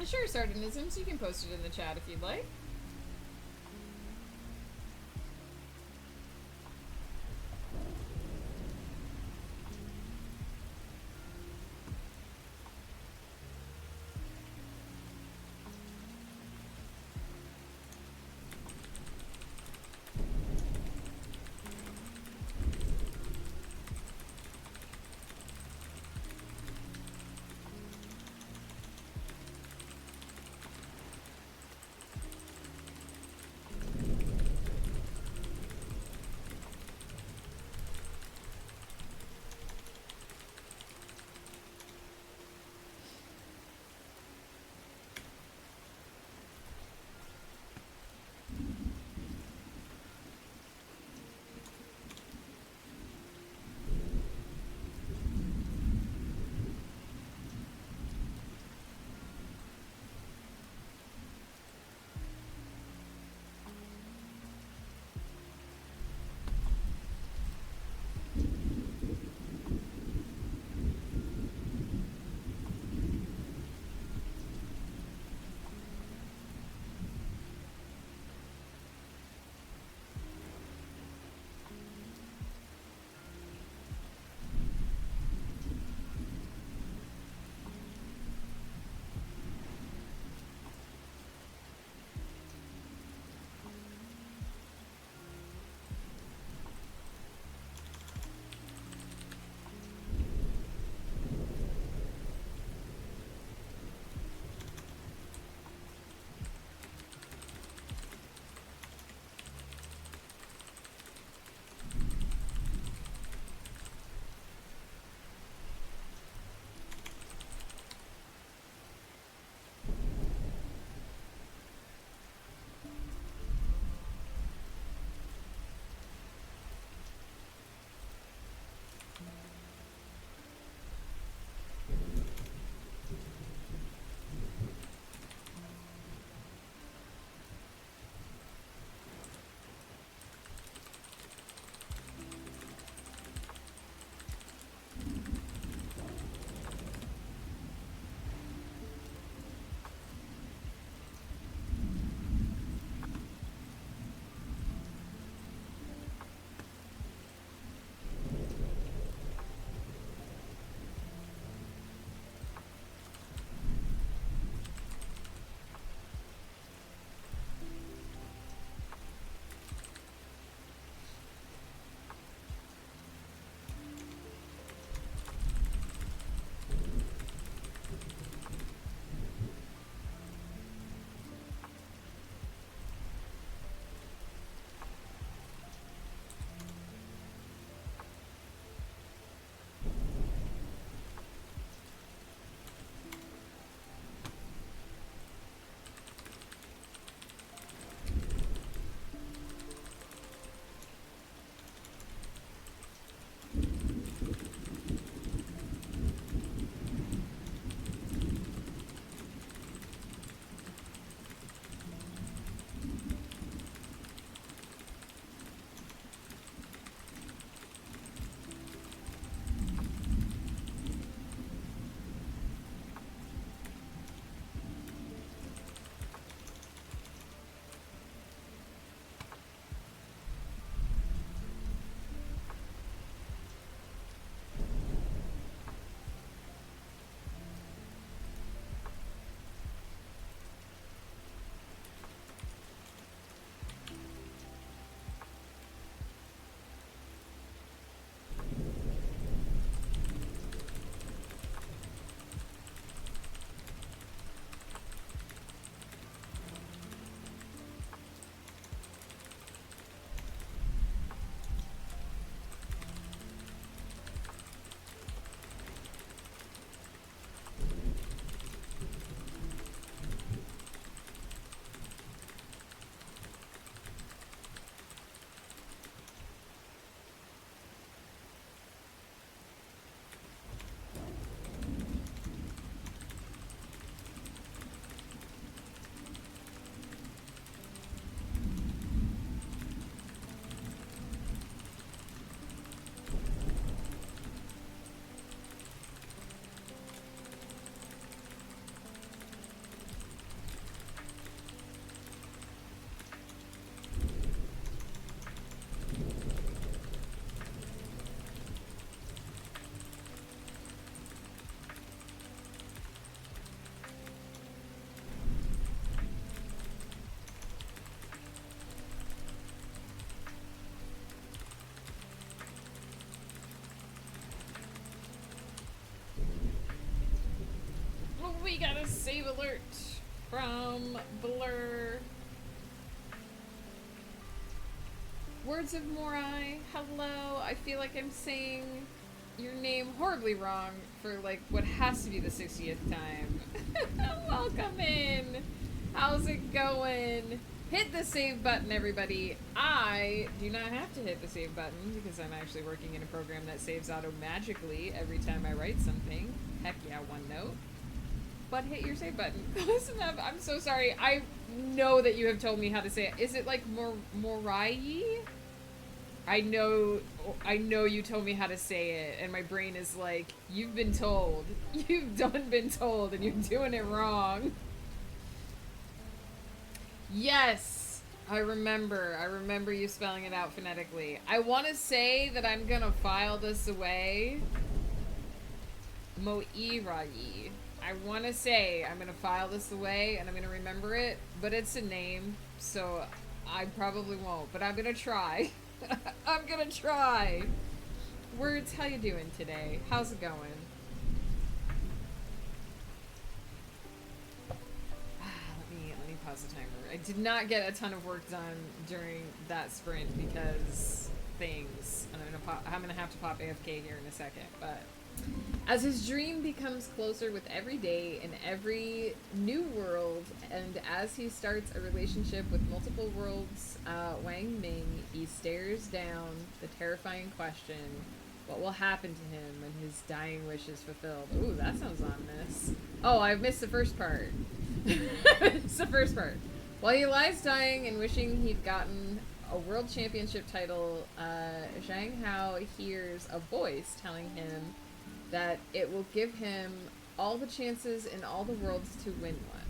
Sure, Sardinisms, you can post it in the chat if you'd like. got a save alert from Blur. Words of Morai, hello. I feel like I'm saying your name horribly wrong for like what has to be the 60th time. Welcome in. How's it going? Hit the save button, everybody. I do not have to hit the save button because I'm actually working in a program that saves auto-magically every time I write something. Heck yeah, OneNote. But hit your save button. Listen up, I'm so sorry. I know that you have told me how to say it. Is it like Morai? I know you told me how to say it, and my brain is like, you've been told. You've been told, and you're doing it wrong. Yes, I remember you spelling it out phonetically. I want to say that I'm gonna file this away. Moirai. I want to say I'm gonna file this away and I'm gonna remember it, but it's a name, so I probably won't, but I'm gonna try. I'm gonna try. Words, how you doing today? How's it going? Let me pause the timer. I did not get a ton of work done during that sprint because things, and I'm gonna have to pop AFK here in a second, but as his dream becomes closer with every day in every new world, and as he starts a relationship with multiple worlds, Wang Ming, he stares down the terrifying question, what will happen to him when his dying wish is fulfilled? Ooh, that sounds ominous. Oh, I missed the first part. It's the first part. While he lies dying and wishing he'd gotten a world championship title, Zhang Hao hears a voice telling him that it will give him all the chances in all the worlds to win one.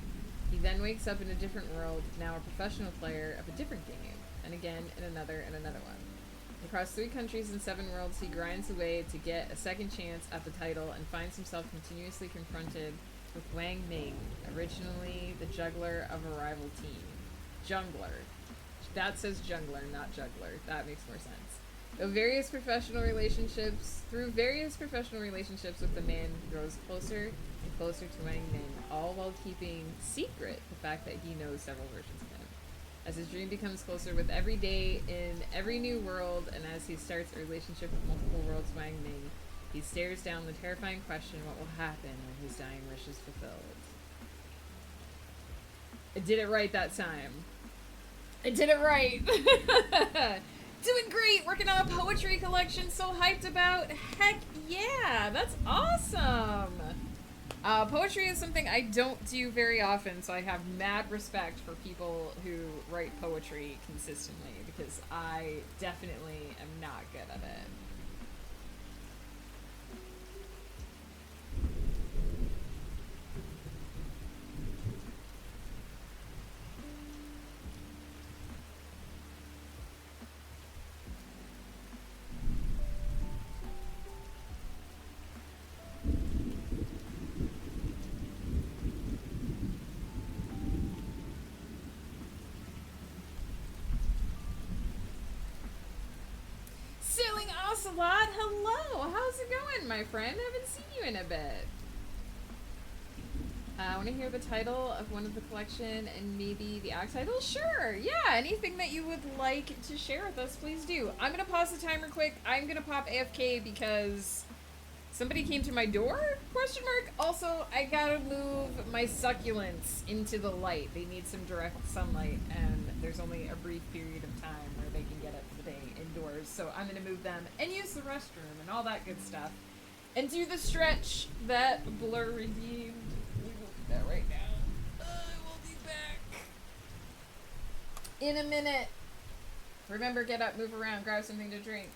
He then wakes up in a different world, now a professional player of a different game, and again in another and another one. Across 3 countries and 7 worlds, he grinds away to get a second chance at the title and finds himself continuously confronted with Wang Ming, originally the juggler of a rival team. Jungler. That says jungler, not juggler. That makes more sense. Through various professional relationships with the man, he grows closer and closer to Wang Ming, all while keeping secret the fact that he knows several versions of him. As his dream becomes closer with every day in every new world, and as he starts a relationship with multiple worlds, Wang Ming, he stares down the terrifying question, what will happen when his dying wish is fulfilled? I did it right that time. I did it right! Doing great! Working on a poetry collection, so hyped about. Heck yeah! That's awesome! Poetry is something I don't do very often, so I have mad respect for people who write poetry consistently, because I definitely am not good at it. Ocelot, hello! How's it going, my friend? I haven't seen you in a bit. I want to hear the title of one of the collection and maybe the act title? Sure! Yeah, anything that you would like to share with us, please do. I'm gonna pause the timer quick. I'm gonna pop AFK because somebody came to my door? Question mark? Also, I gotta move my succulents into the light. They need some direct sunlight, and there's only a brief period of time where they can get it for the day indoors. So I'm gonna move them and use the restroom and all that good stuff. And do the stretch that Blur redeemed. We will do that right now. I will be back in a minute. Remember, get up, move around, grab something to drink.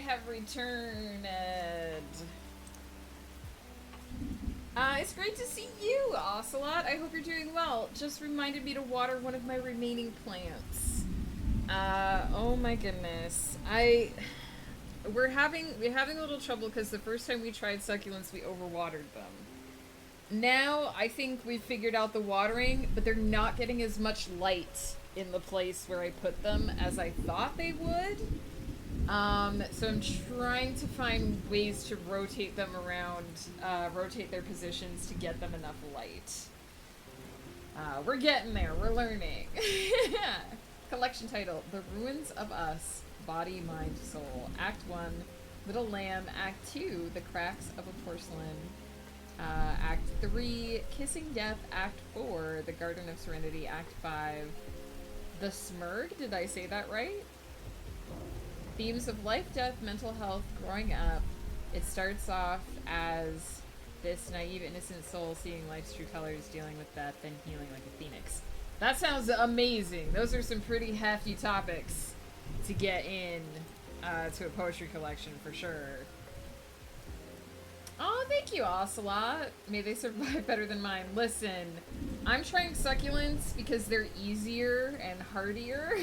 have returned. It's great to see you, Ocelot. I hope you're doing well. Just reminded me to water one of my remaining plants. Oh my goodness. We're having a little trouble because the first time we tried succulents, we overwatered them. Now, I think we've figured out the watering, but they're not getting as much light in the place where I put them as I thought they would. So I'm trying to find ways to rotate them around, rotate their positions to get them enough light. We're getting there. We're learning. Collection title, The Ruins of Us, Body, Mind, Soul. Act 1, Little Lamb. Act 2, The Cracks of a Porcelain. Act 3, Kissing Death. Act 4, The Garden of Serenity. Act 5, The Smurg. Did I say that right? Themes of life, death, mental health, growing up. It starts off as this naive, innocent soul seeing life's true colors, dealing with death, then healing like a phoenix. That sounds amazing. Those are some pretty hefty topics to get in to a poetry collection for sure. Oh, thank you, Ocelot. May they survive better than mine. Listen, I'm trying succulents because they're easier and hardier.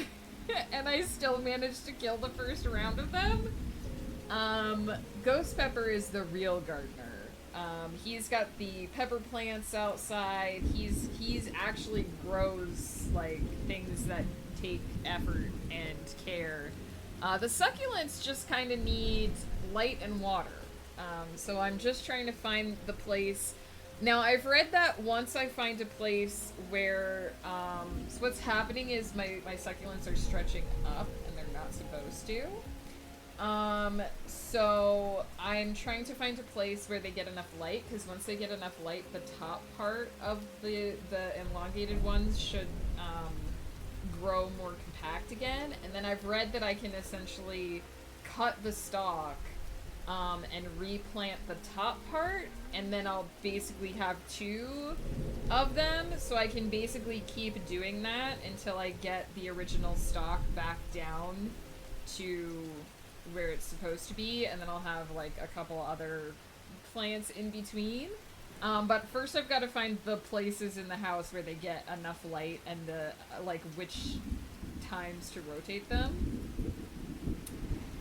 And I still managed to kill the first round of them. Ghost Pepper is the real gardener. He's got the pepper plants outside. He's actually grows like things that take effort and care. The succulents just kind of need light and water. So I'm just trying to find the place. Now, I've read that once I find a place where, so what's happening is my succulents are stretching up, and they're not supposed to. So I'm trying to find a place where they get enough light, because once they get enough light, the top part of the elongated ones should, grow more compact again. And then I've read that I can essentially cut the stalk and replant the top part, and then I'll basically have 2 of them, so I can basically keep doing that until I get the original stalk back down to where it's supposed to be, and then I'll have like a couple other plants in between. But first I've got to find the places in the house where they get enough light and the like which times to rotate them.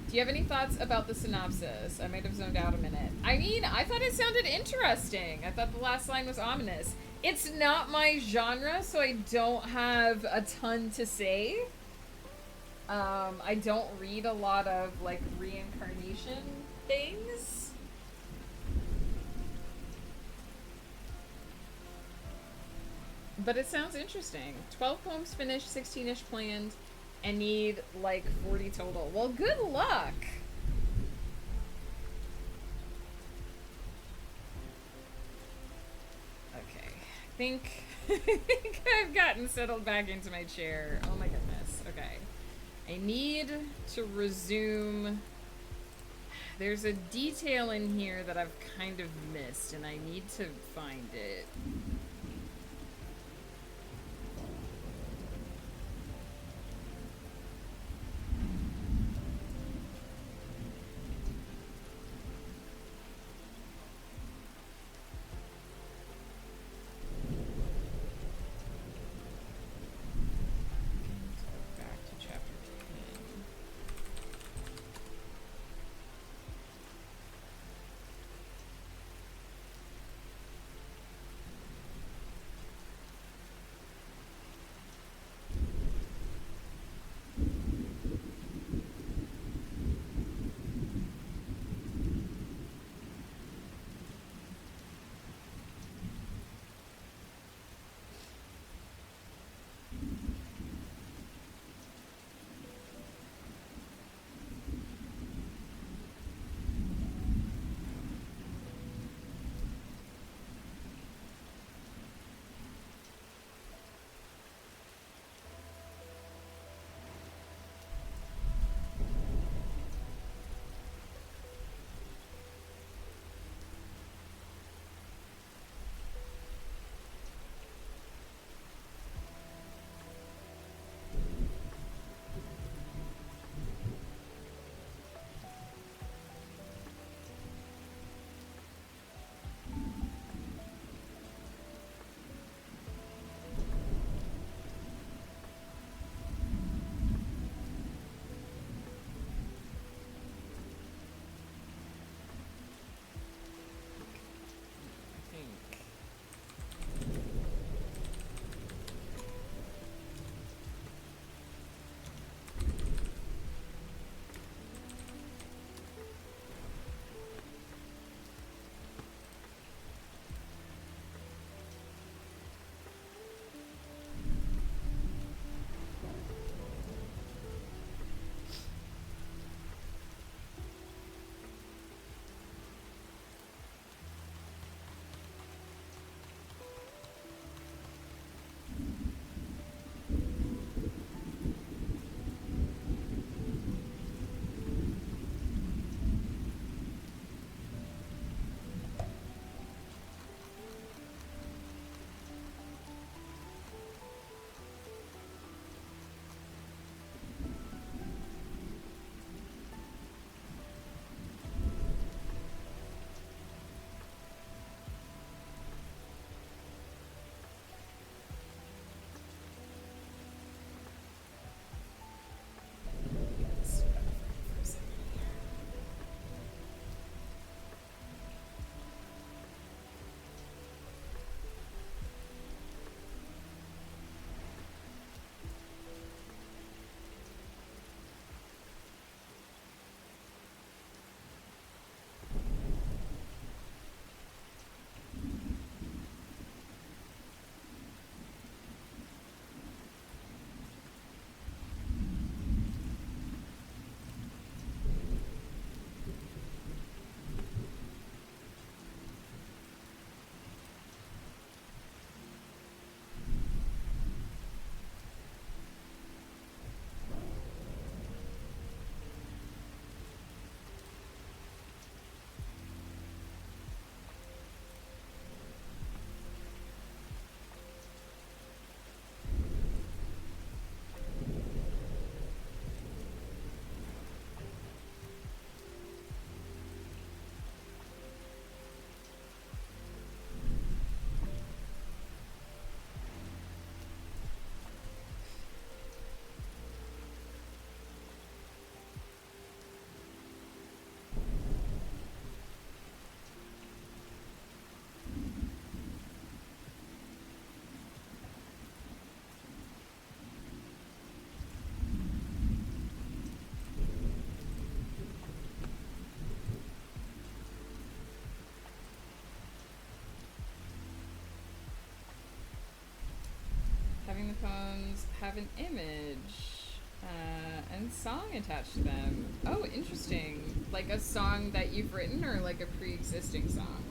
Do you have any thoughts about the synopsis? I might have zoned out a minute. I mean, I thought it sounded interesting. I thought the last line was ominous. It's not my genre, so I don't have a ton to say. I don't read a lot of, like, reincarnation things. But it sounds interesting. 12 poems finished, 16-ish planned. And need like 40 total. Well, good luck. Okay, I think I've gotten settled back into my chair. Oh my goodness. Okay, I need to resume. There's a detail in here that I've kind of missed, and I need to find it. having the poems have an image and song attached to them. Oh, interesting. Like a song that you've written or like a pre-existing song?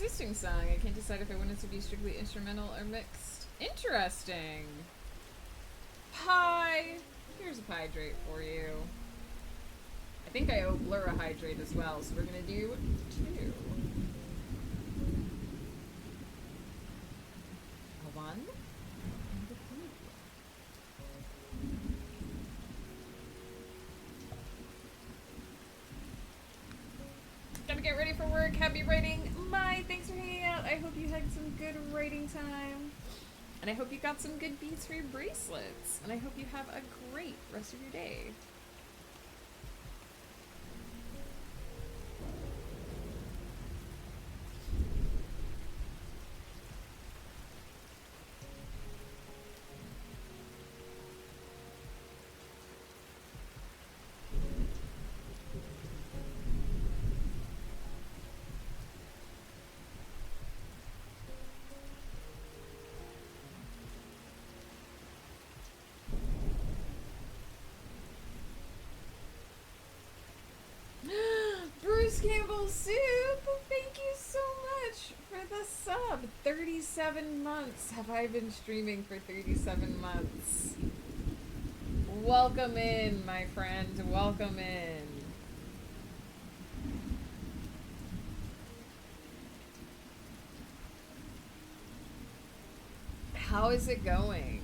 existing song. I can't decide if I want it to be strictly instrumental or mixed. Interesting. Pie. Here's a hydrate for you. I think I owe Blur a hydrate as well, so we're gonna do 2. A 1 and a 2. Gotta get ready for work. Happy writing. Mai, thanks for hanging out. I hope you had some good writing time. And I hope you got some good beads for your bracelets. And I hope you have a great rest of your day. Bruce Campbell Soup, thank you so much for the sub. 37 months have I been streaming for 37 months. Welcome in, my friend. Welcome in. How is it going?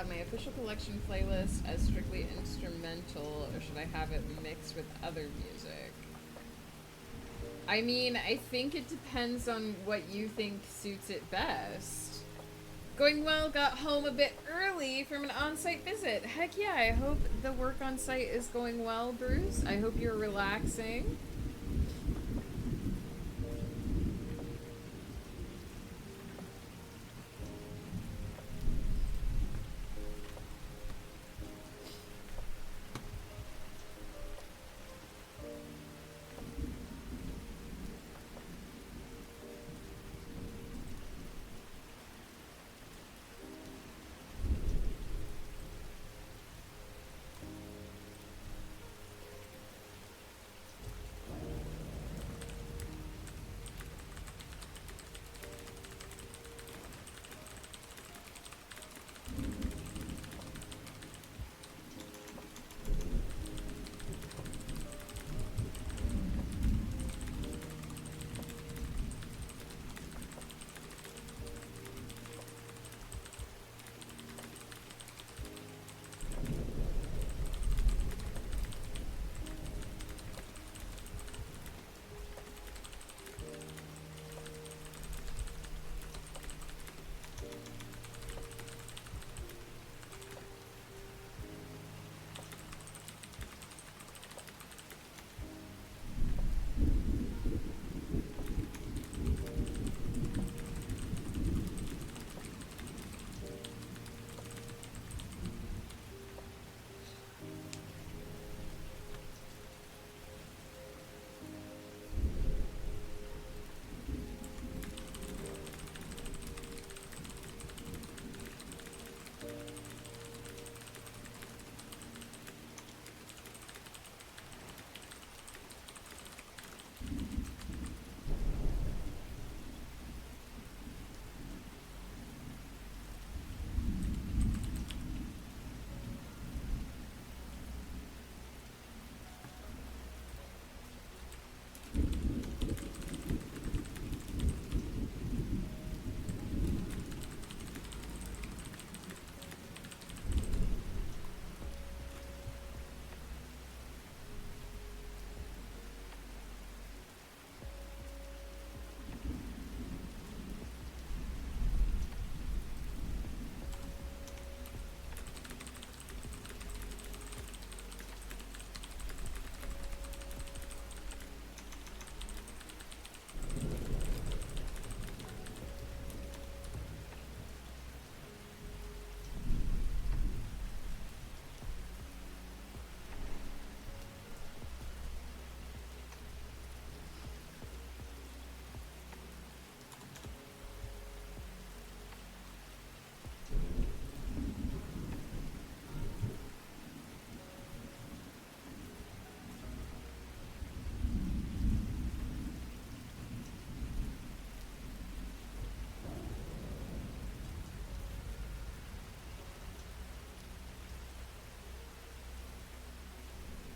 have my official collection playlist as strictly instrumental, or should I have it mixed with other music? I mean, I think it depends on what you think suits it best. Going well, got home a bit early from an on-site visit. Heck yeah, I hope the work on site is going well, Bruce. I hope you're relaxing.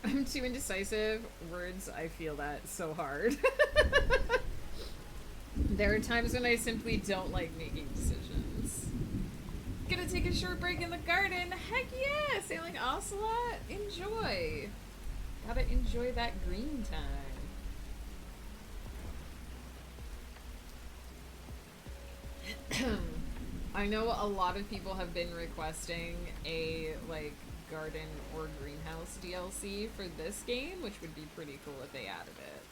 I'm too indecisive. Words, I feel that so hard. There are times when I simply don't like making decisions. Gonna take a short break in the garden. Heck yeah! Sailing Ocelot. Enjoy. Gotta enjoy that green time. I know a lot of people have been requesting a, like, garden or greenhouse DLC for this game, which would be pretty cool if they added it.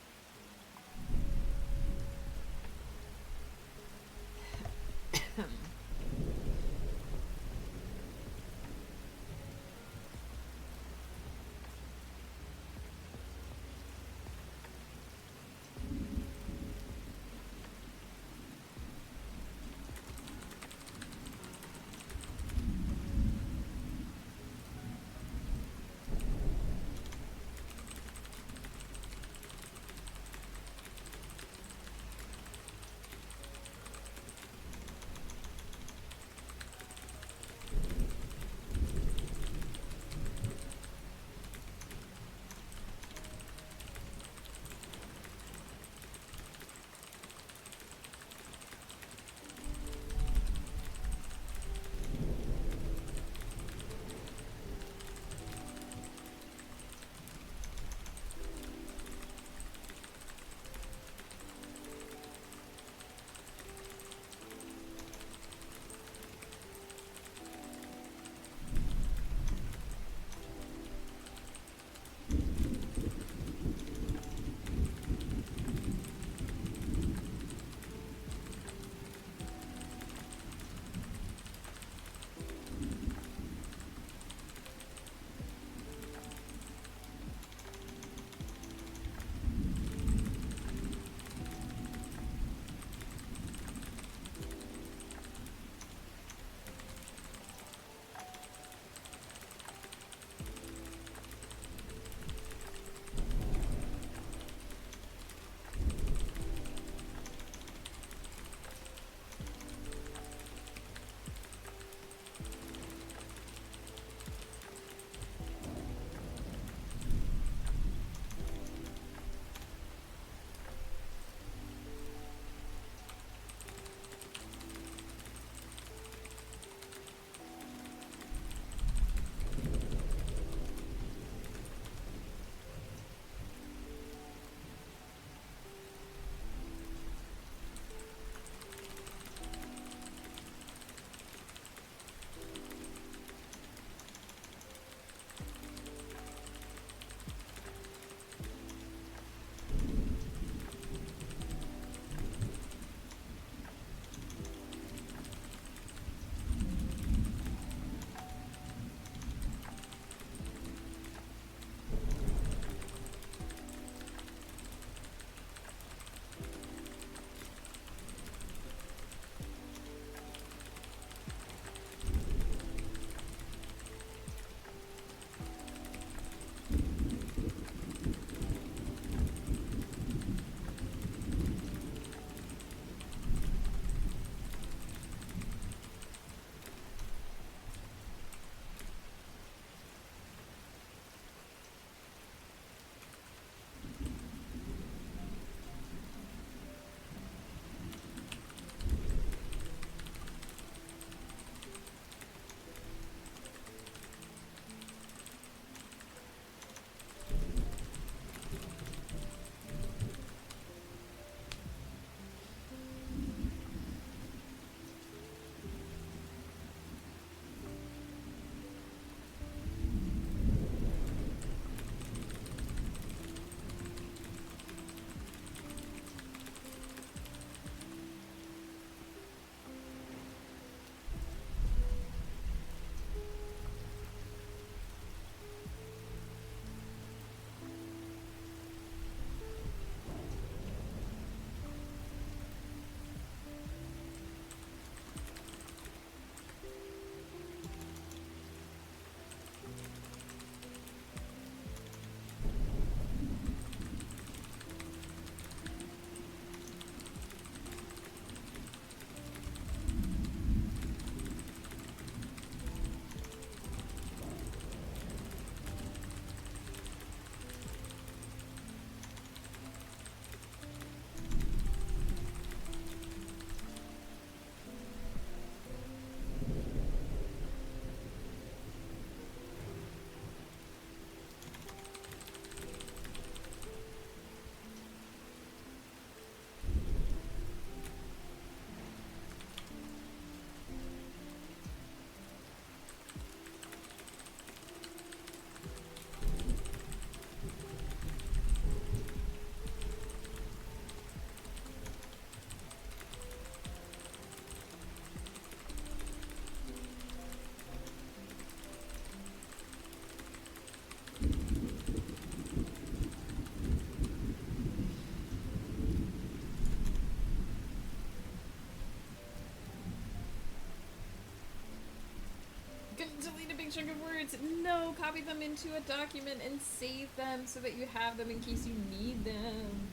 chunk of words. No, copy them into a document and save them so that you have them in case you need them.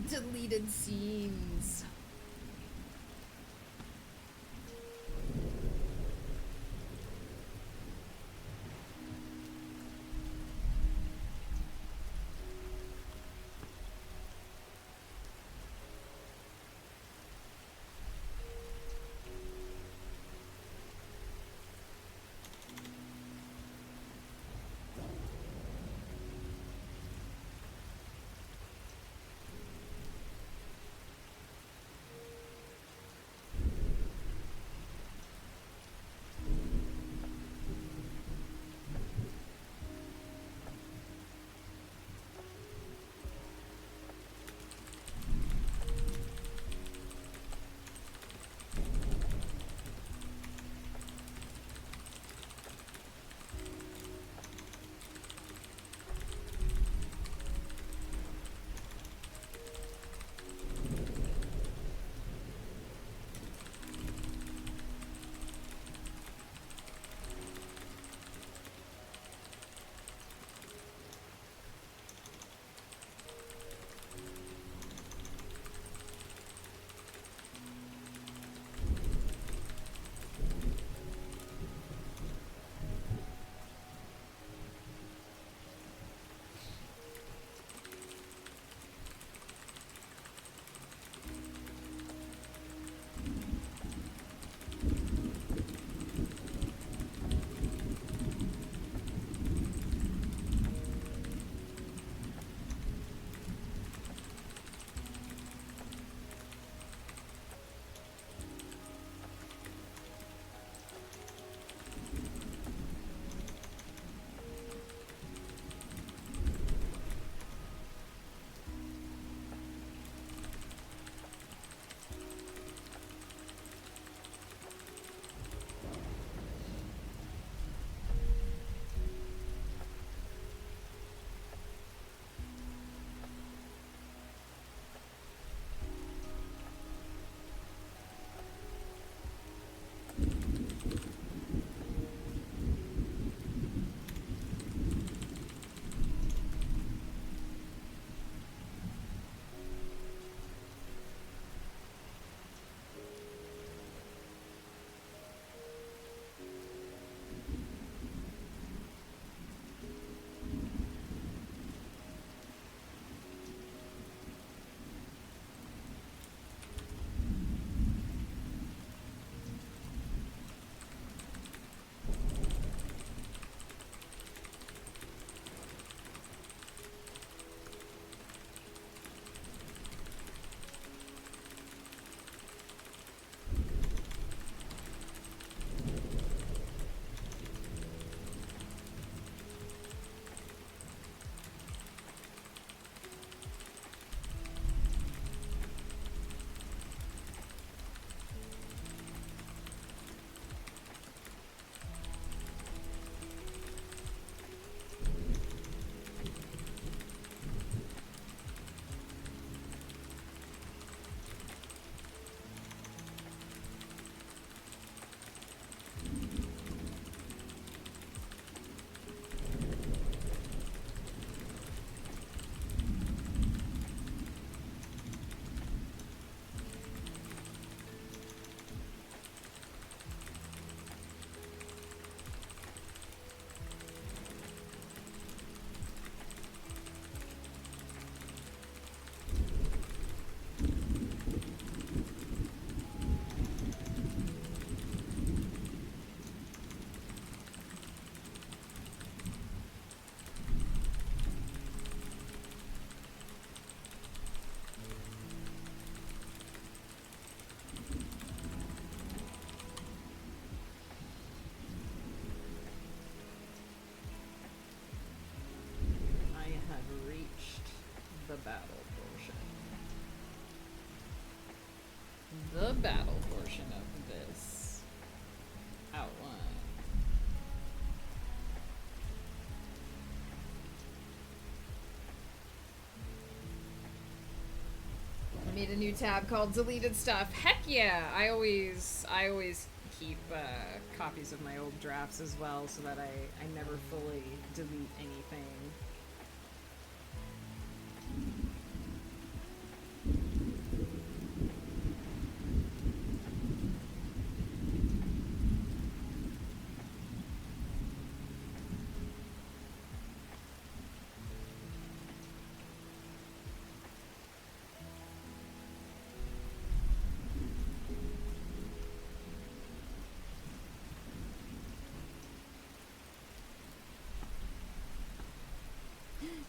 Deleted scenes. battle portion. The battle portion of this outline. made a new tab called deleted stuff. Heck yeah! I always keep copies of my old drafts as well, so that I never fully delete anything.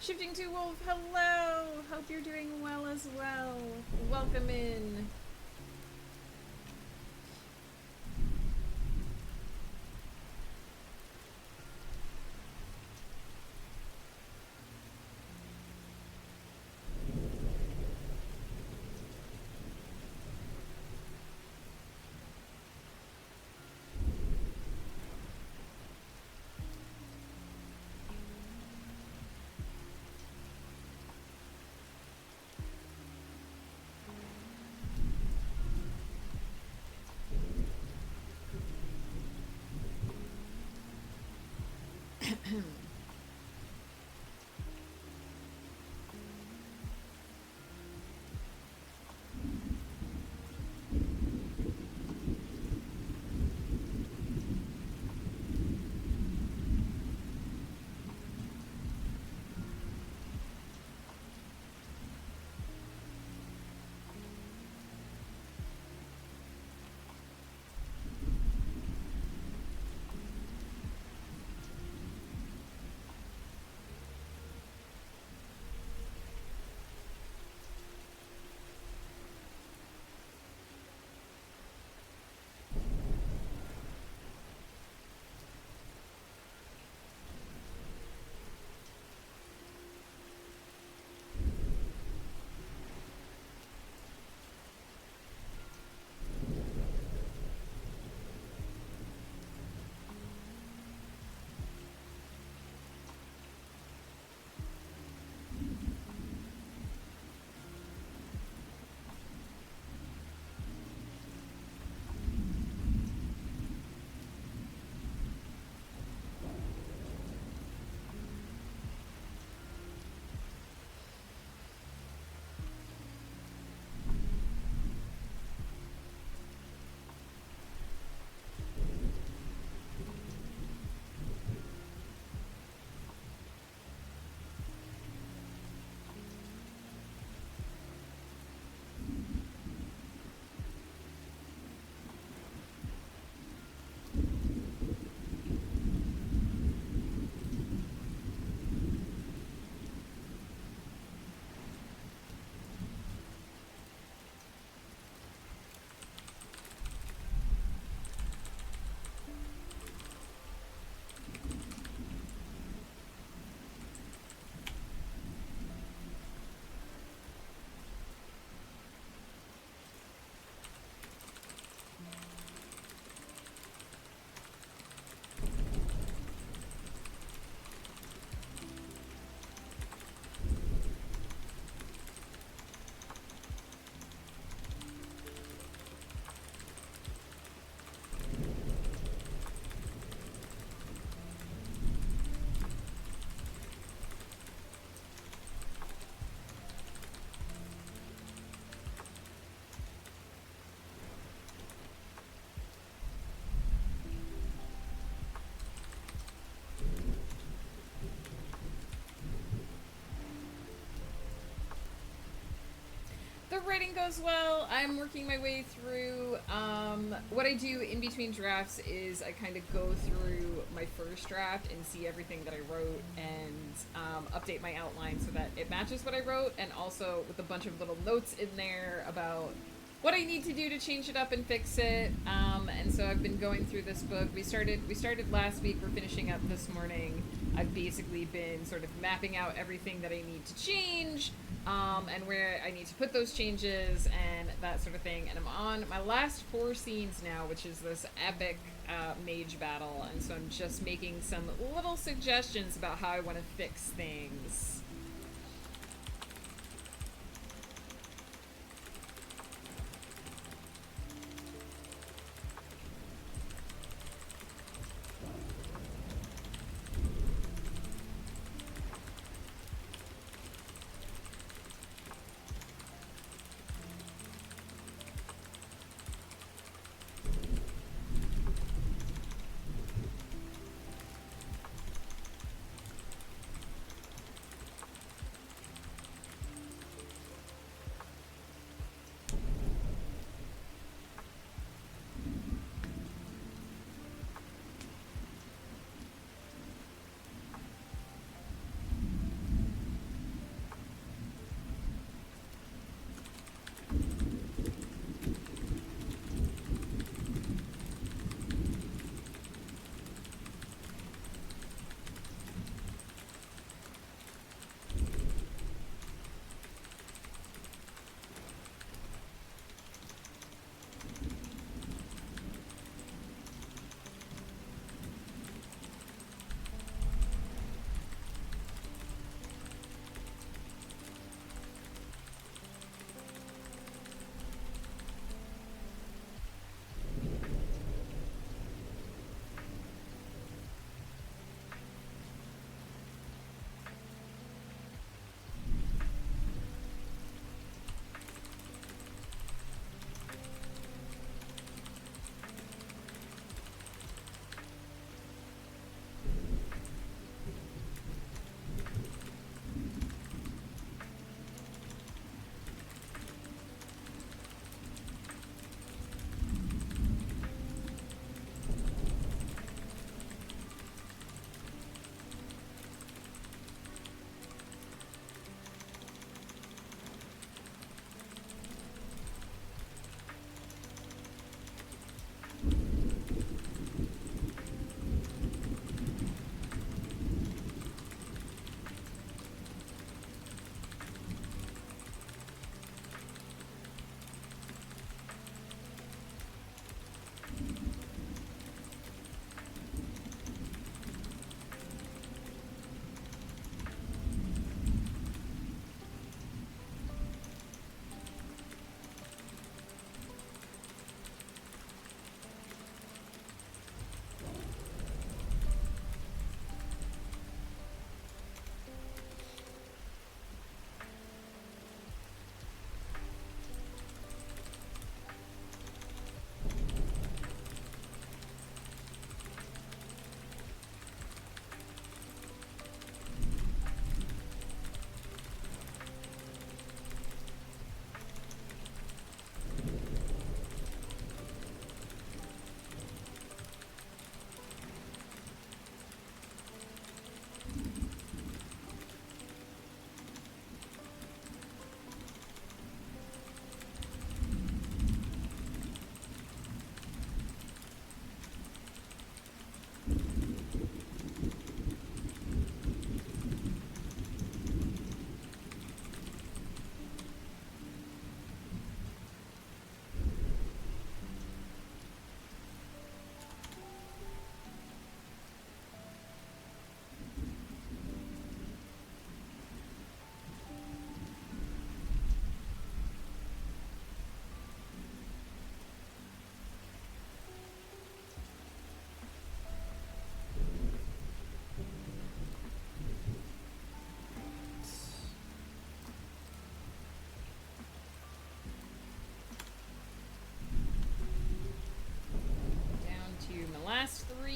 Shifting to Wolf, hello! Hope you're doing well as well. Welcome in. The writing goes well. I'm working my way through. What I do in between drafts is I kind of go through my first draft and see everything that I wrote and update my outline so that it matches what I wrote, and also with a bunch of little notes in there about what I need to do to change it up and fix it. And so I've been going through this book. We started last week. We're finishing up this morning. I've basically been sort of mapping out everything that I need to change, and where I need to put those changes and that sort of thing. And I'm on my last 4 scenes now, which is this epic mage battle. And so I'm just making some little suggestions about how I want to fix things.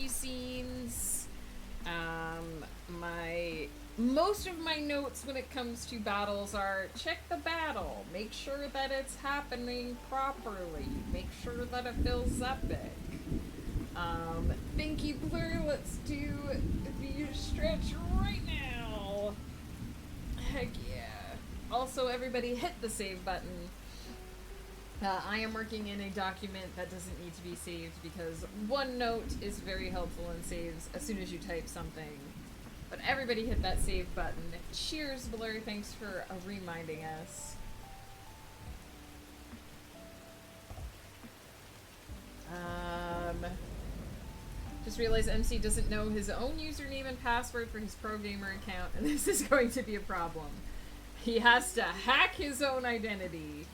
RPG scenes. Most of my notes when it comes to battles are check the battle, make sure that it's happening properly, make sure that it feels epic. Thank you, Blur. Let's do the stretch right now. Heck yeah. Also, everybody hit the save button. I am working in a document that doesn't need to be saved because OneNote is very helpful and saves as soon as you type something. But everybody hit that save button. Cheers, Blur. Thanks for reminding us. Just realized MC doesn't know his own username and password for his pro gamer account, and this is going to be a problem. He has to hack his own identity.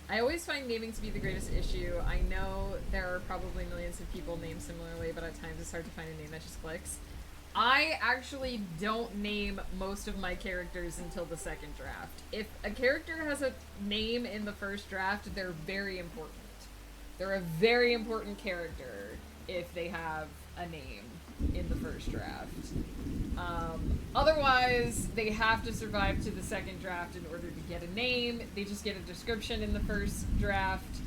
I always find naming to be the greatest issue. I know there are probably millions of people named similarly, but at times it's hard to find a name that just clicks. I actually don't name most of my characters until the second draft. If a character has a name in the first draft, they're very important. They're a very important character if they have a name in the first draft. Otherwise, they have to survive to the second draft in order to get a name. They just get a description in the first draft,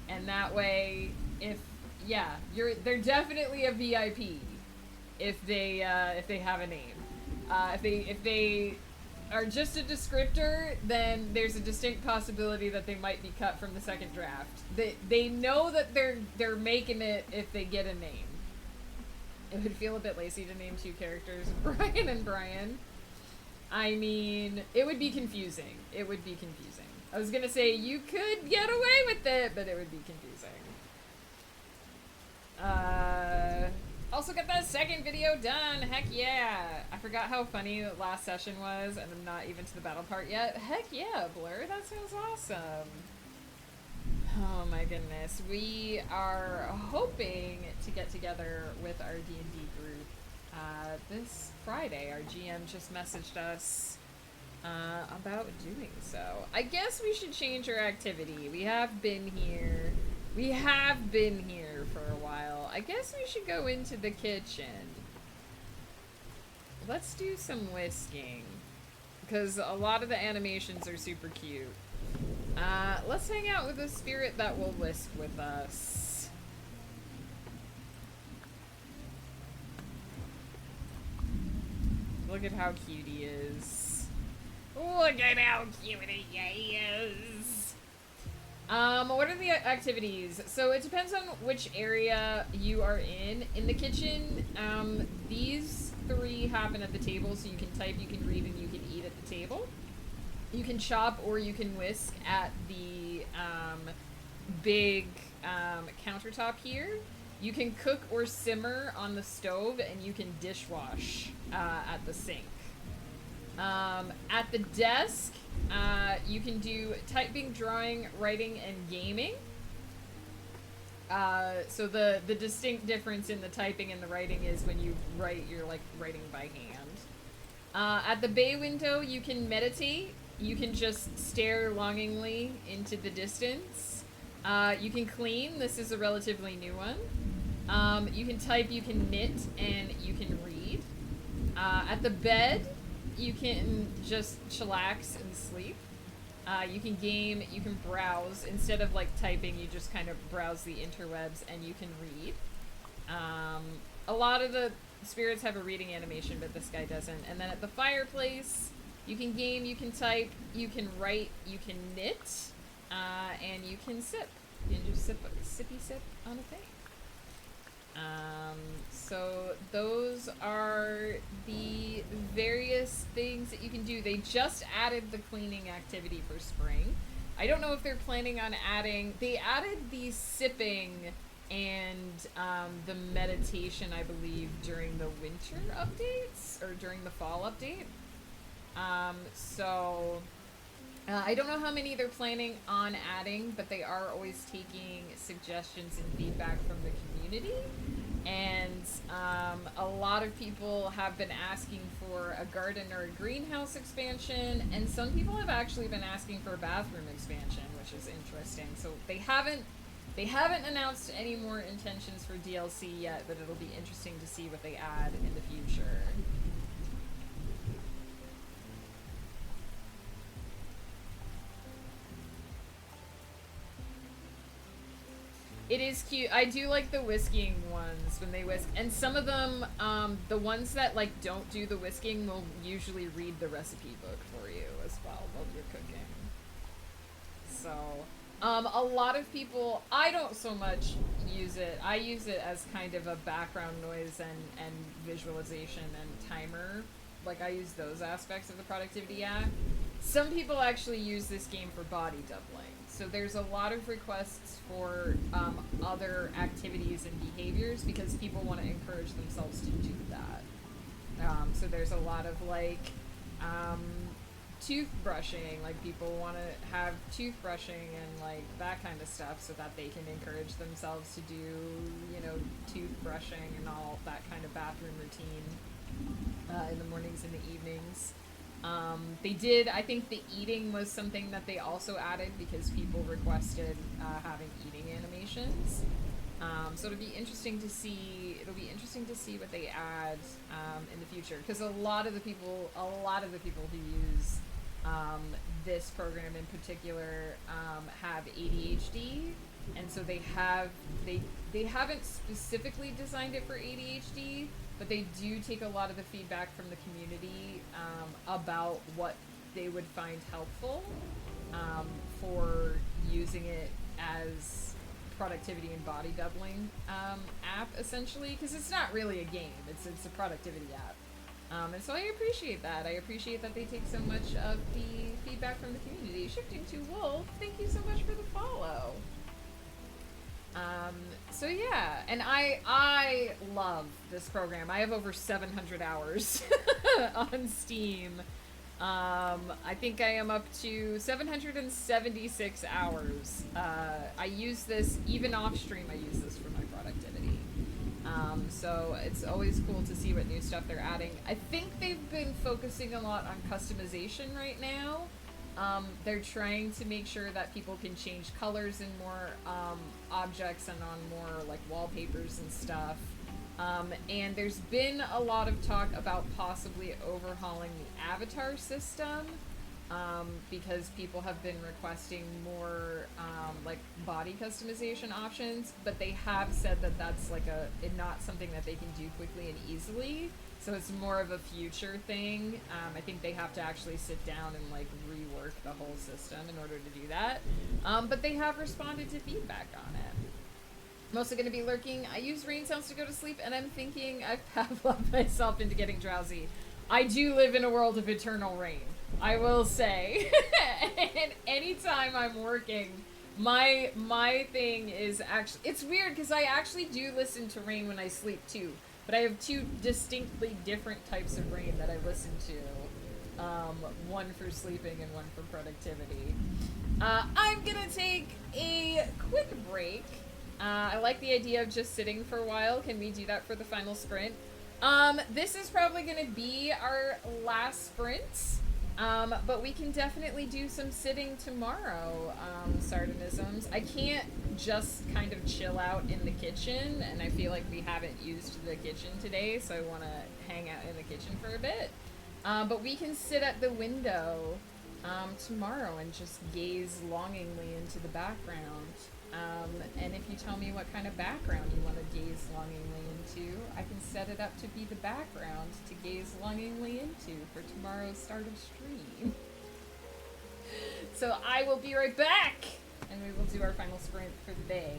and that way, they're definitely a VIP if they have a name. If they are just a descriptor, then there's a distinct possibility that they might be cut from the second draft. They know that they're making it if they get a name. It would feel a bit lazy to name two characters, Brian and Brian. I mean, it would be confusing. It would be confusing. I was gonna say you could get away with it, but it would be confusing. Also got that second video done. Heck yeah. I forgot how funny last session was, and I'm not even to the battle part yet. Heck yeah, Blur. That sounds awesome. Oh my goodness. We are hoping to get together with our D&D group this Friday. Our GM just messaged us about doing so. I guess we should change our activity. We have been here for a while. I guess we should go into the kitchen. Let's do some whisking, because a lot of the animations are super cute. Let's hang out with a spirit that will whisk with us. Look at how cute he is. Look at how cute he is. What are the activities? So it depends on which area you are in. In the kitchen, these three happen at the table, so you can type, you can read, and you can eat at the table. You can chop or you can whisk at the big countertop here. You can cook or simmer on the stove, and you can dishwash at the sink. At the desk, you can do typing, drawing, writing, and gaming. So the distinct difference in the typing and the writing is when you write, you're like writing by hand. At the bay window, you can meditate. You can just stare longingly into the distance. You can clean. This is a relatively new one. You can type, you can knit, and you can read. At the bed, you can just chillax and sleep. You can game, you can browse. Instead of like typing, you just kind of browse the interwebs and you can read. A lot of the spirits have a reading animation, but this guy doesn't. And then at the fireplace, you can game, you can type, you can write, you can knit, and you can sip. You can just sippy sip on a thing. So those are the various things that you can do. They just added the cleaning activity for spring. I don't know if they're planning on adding... They added the sipping and the meditation, I believe, during the winter updates, or during the fall update. I don't know how many they're planning on adding, but they are always taking suggestions and feedback from the community. And a lot of people have been asking for a garden or a greenhouse expansion, and some people have actually been asking for a bathroom expansion, which is interesting. So they haven't They haven't announced any more intentions for DLC yet, but it'll be interesting to see what they add in the future. It is cute. I do like the whisking ones when they whisk. And some of them, the ones that like don't do the whisking will usually read the recipe book for you as well while you're cooking. So, a lot of people, I don't so much use it. I use it as kind of a background noise and visualization and timer. Like I use those aspects of the productivity app. Some people actually use this game for body doubling. So there's a lot of requests for other activities and behaviors because people want to encourage themselves to do that. So there's a lot of like toothbrushing, like people want to have toothbrushing and like that kind of stuff so that they can encourage themselves to do, you know, toothbrushing and all that kind of bathroom routine in the mornings and the evenings. They did, I think the eating was something that they also added because people requested having eating animations. So it'll be interesting to see what they add in the future, because a lot of the people who use this program in particular have ADHD, and so they haven't specifically designed it for ADHD, but they do take a lot of the feedback from the community about what they would find helpful for using it as productivity and body doubling app, essentially, because it's not really a game, it's a productivity app. And so I appreciate that. I appreciate that they take so much of the feedback from the community. Shifting to Wolf, thank you so much for the follow. So yeah, and I love this program. I have over 700 hours on Steam. I think I am up to 776 hours. I use this, even off stream, I use this for my productivity. So it's always cool to see what new stuff they're adding. I think they've been focusing a lot on customization right now. They're trying to make sure that people can change colors in more objects and on more like wallpapers and stuff. And there's been a lot of talk about possibly overhauling the avatar system, because people have been requesting more like body customization options, but they have said that that's like not something that they can do quickly and easily. So it's more of a future thing. I think they have to actually sit down and like rework the whole system in order to do that. But they have responded to feedback on it. I'm also going to be lurking. I use rain sounds to go to sleep, and I'm thinking I've Pavloved myself into getting drowsy. I do live in a world of eternal rain, I will say. And anytime I'm working, my thing is actually, it's weird because I actually do listen to rain when I sleep too. But I have two distinctly different types of rain that I listen to. One for sleeping and one for productivity. I'm gonna take a quick break. I like the idea of just sitting for a while. Can we do that for the final sprint? This is probably gonna be our last sprint. But we can definitely do some sitting tomorrow, Sardonisms. I can't just kind of chill out in the kitchen, and I feel like we haven't used the kitchen today, so I want to hang out in the kitchen for a bit. But we can sit at the window tomorrow and just gaze longingly into the background. And if you tell me what kind of background you want to gaze longingly into, I can set it up to be the background to gaze longingly into for tomorrow's start of stream. So I will be right back, and we will do our final sprint for the day.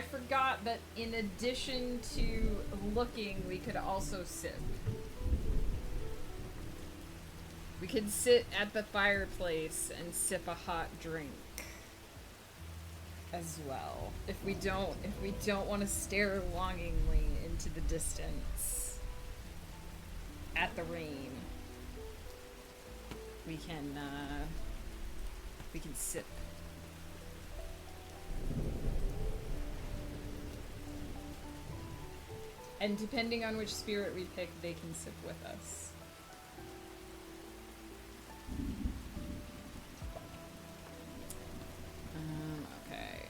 I forgot that in addition to looking, we could also sip. We could sit at the fireplace and sip a hot drink as well. If we don't want to stare longingly into the distance at the rain, we can sip. And depending on which spirit we pick, they can sip with us. Okay.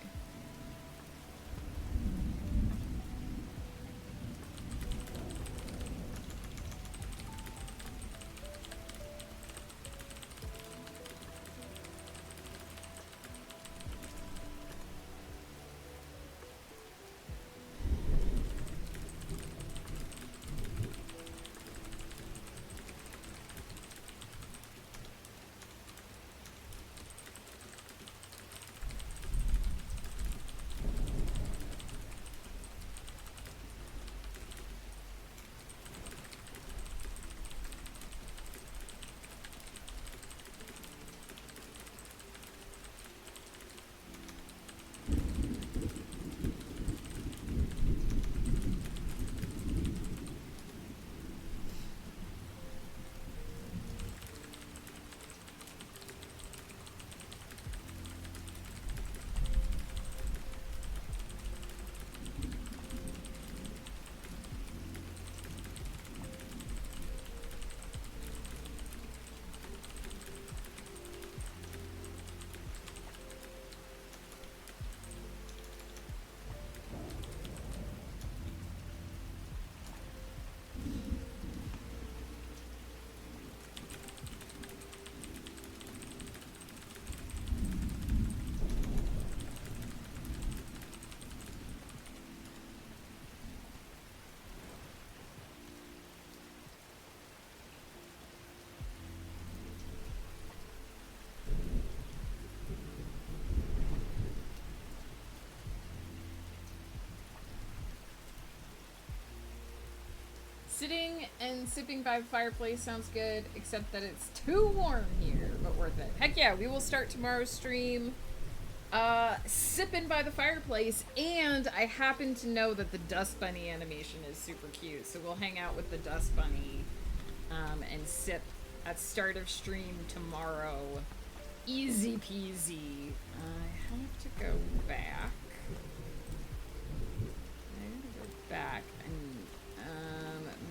Sitting and sipping by the fireplace sounds good, except that it's too warm here, but worth it. Heck yeah, we will start tomorrow's stream sipping by the fireplace, and I happen to know that the Dust Bunny animation is super cute, so we'll hang out with the Dust Bunny and sip at start of stream tomorrow. Easy peasy. I have to go back. And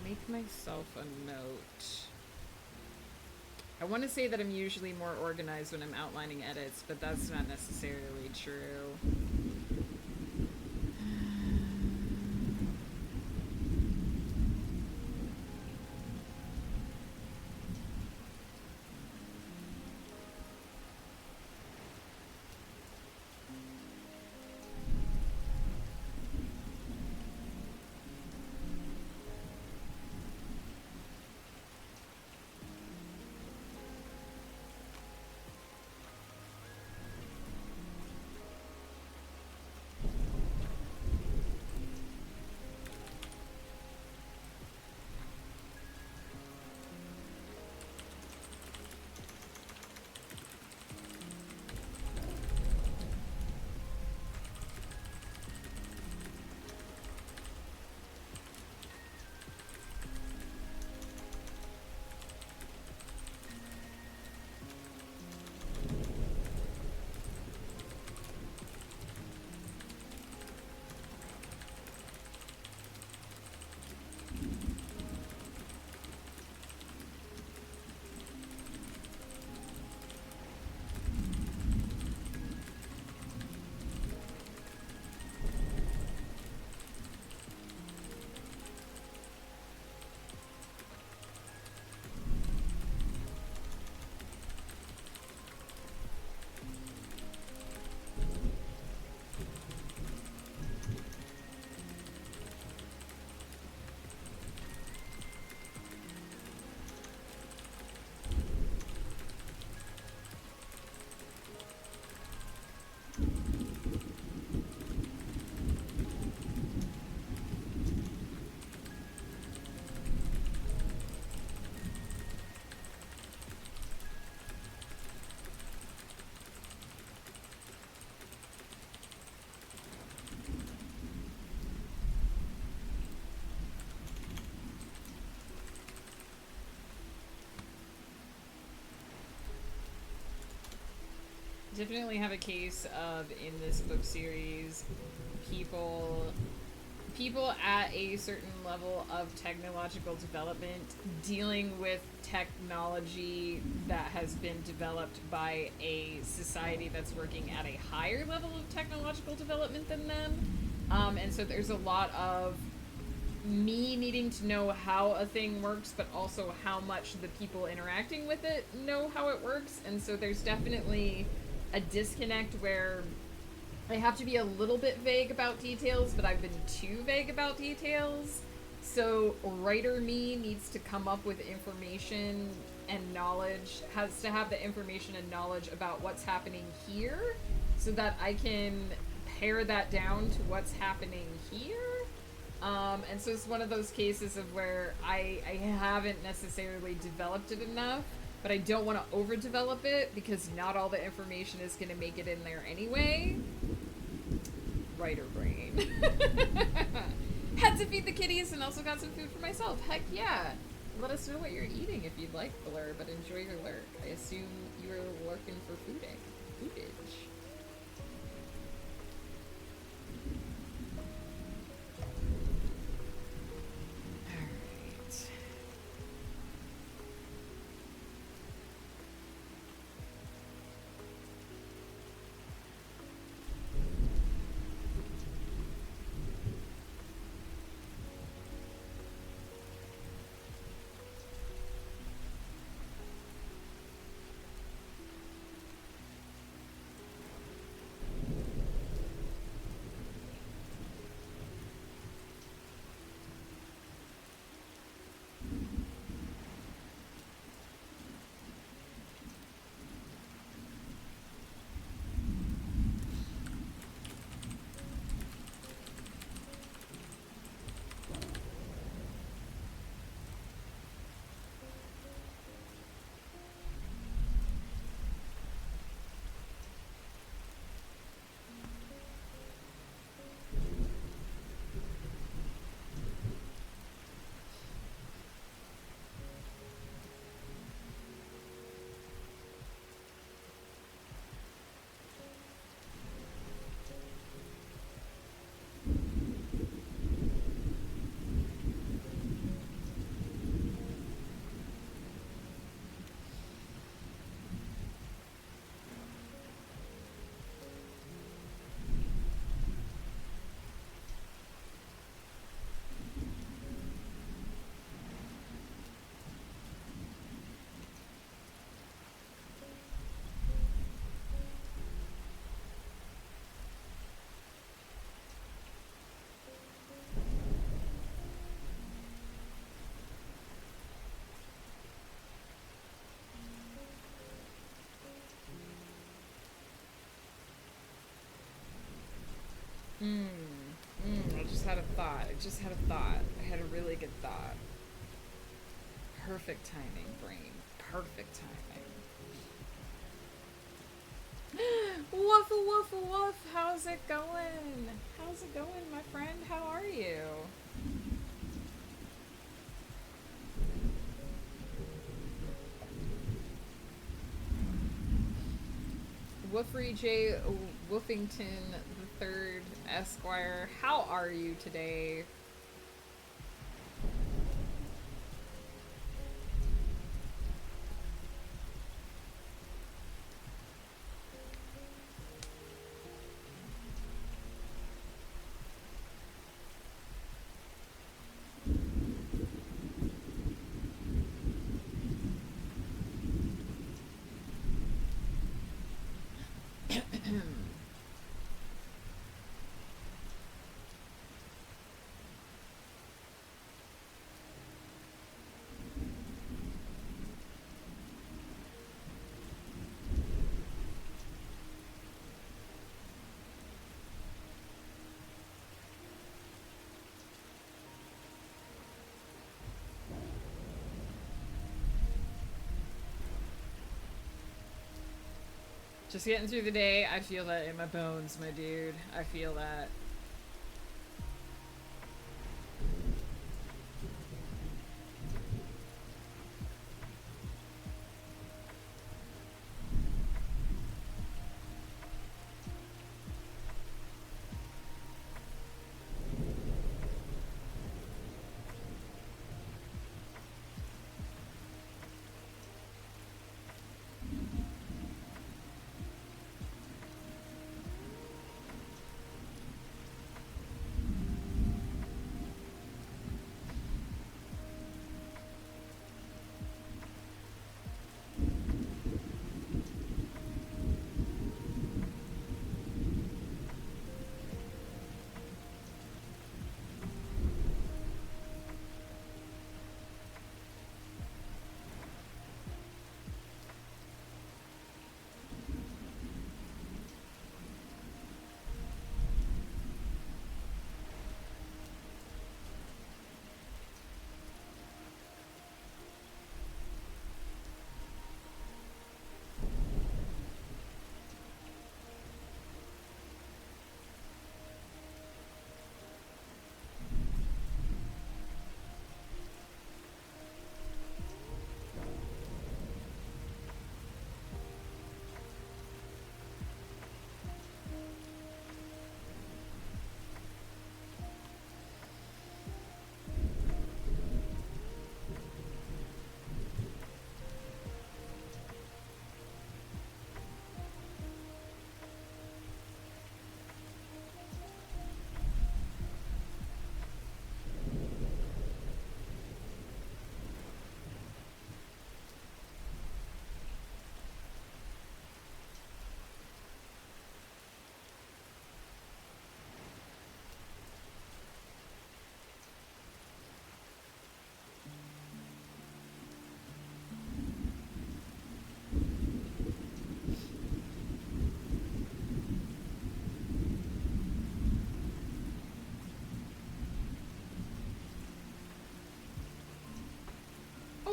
make myself a note. I want to say that I'm usually more organized when I'm outlining edits, but that's not necessarily true. definitely have a case of, in this book series, people at a certain level of technological development dealing with technology that has been developed by a society that's working at a higher level of technological development than them. And so there's a lot of me needing to know how a thing works, but also how much the people interacting with it know how it works. And so there's definitely a disconnect where I have to be a little bit vague about details, but I've been too vague about details. So writer me needs to come up with information and knowledge, has to have the information and knowledge about what's happening here so that I can pare that down to what's happening here. And so it's one of those cases of where I haven't necessarily developed it enough, but I don't want to overdevelop it because not all the information is going to make it in there anyway. Writer brain. Had to feed the kitties and also got some food for myself. Heck yeah. Let us know what you're eating if you'd like, Blur, but enjoy your lurk. I assume you are lurking for foodage. I just had a thought. I had a really good thought. Perfect timing, brain. Perfect timing. Woof, woof, woof. How's it going? How's it going, my friend? How are you? Woofrey J. Woofington III Esquire, how are you today? Just getting through the day. I feel that in my bones, my dude. I feel that.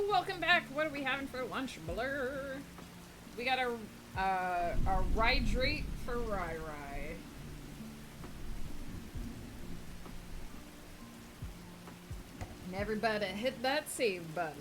welcome back. What are we having for lunch, Blur? We got a hydrate for Rai Rai. And everybody hit that save button.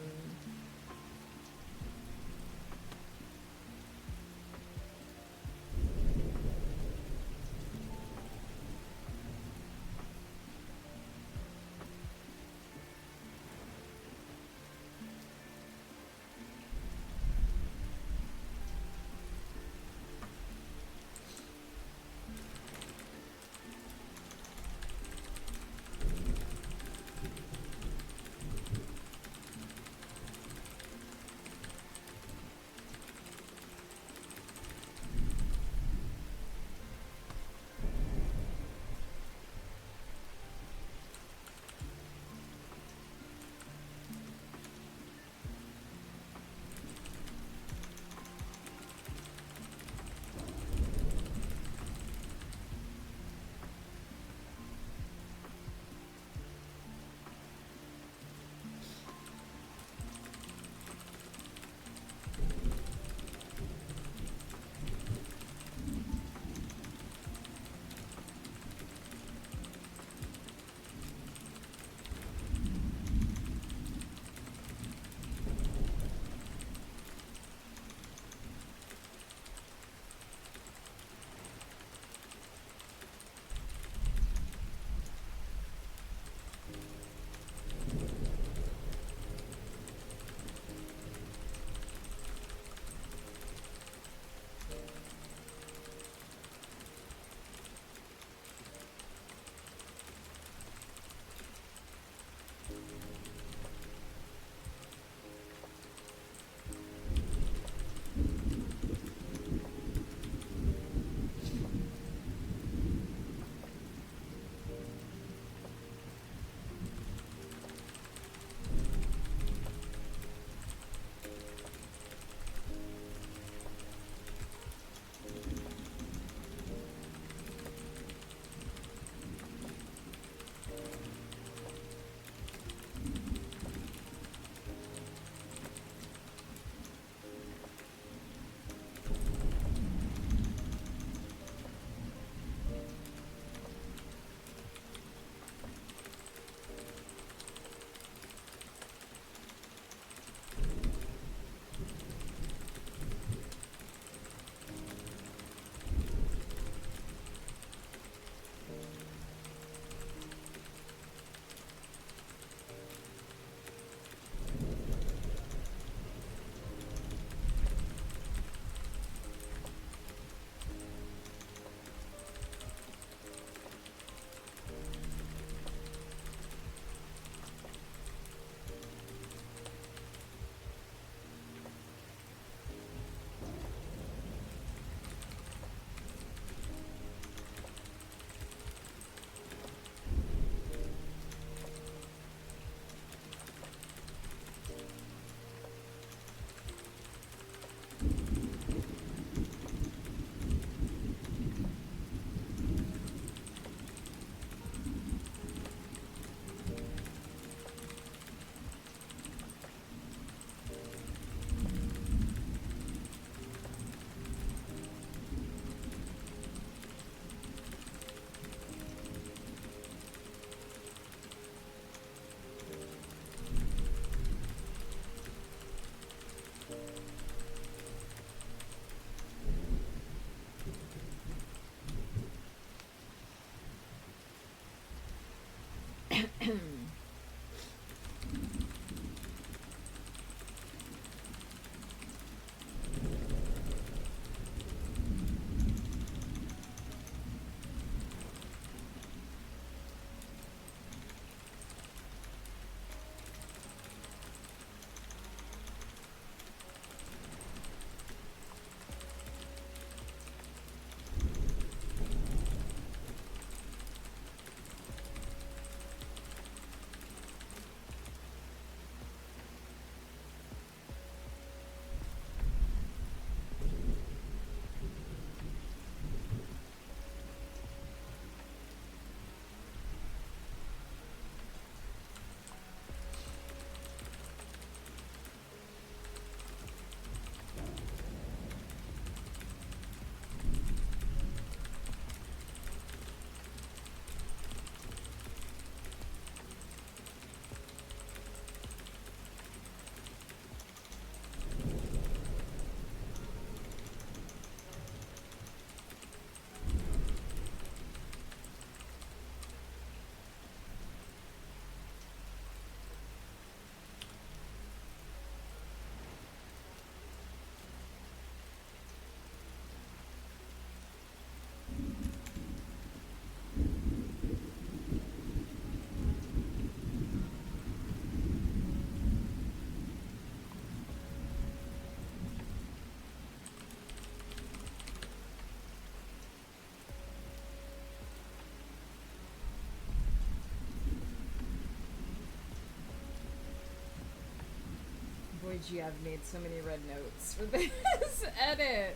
OMG, I've made so many red notes for this edit.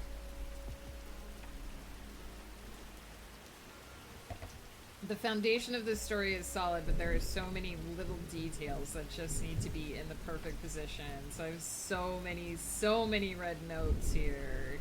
The foundation of this story is solid, but there are so many little details that just need to be in the perfect position. So I have so many red notes here.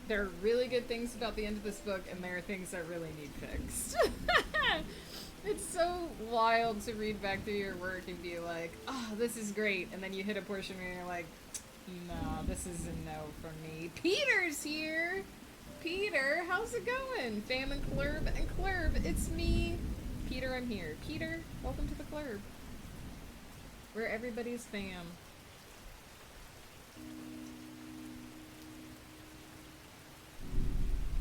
There are really good things about the end of this book, and there are things that really need fixed. It's so wild to read back through your work and be like, oh, this is great. And then you hit a portion where you're like, no, this is a no from me. Peter's here! Peter, how's it going? Fam and Clurb, it's me. Peter, I'm here. Peter, welcome to the Clurb. We're everybody's fam.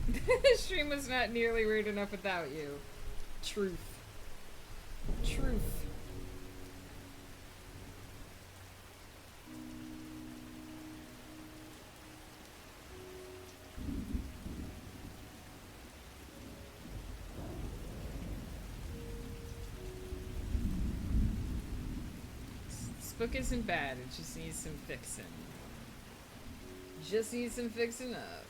The stream was not nearly weird enough without you. Truth. Truth. This book isn't bad, it just needs some fixing. Just needs some fixing up.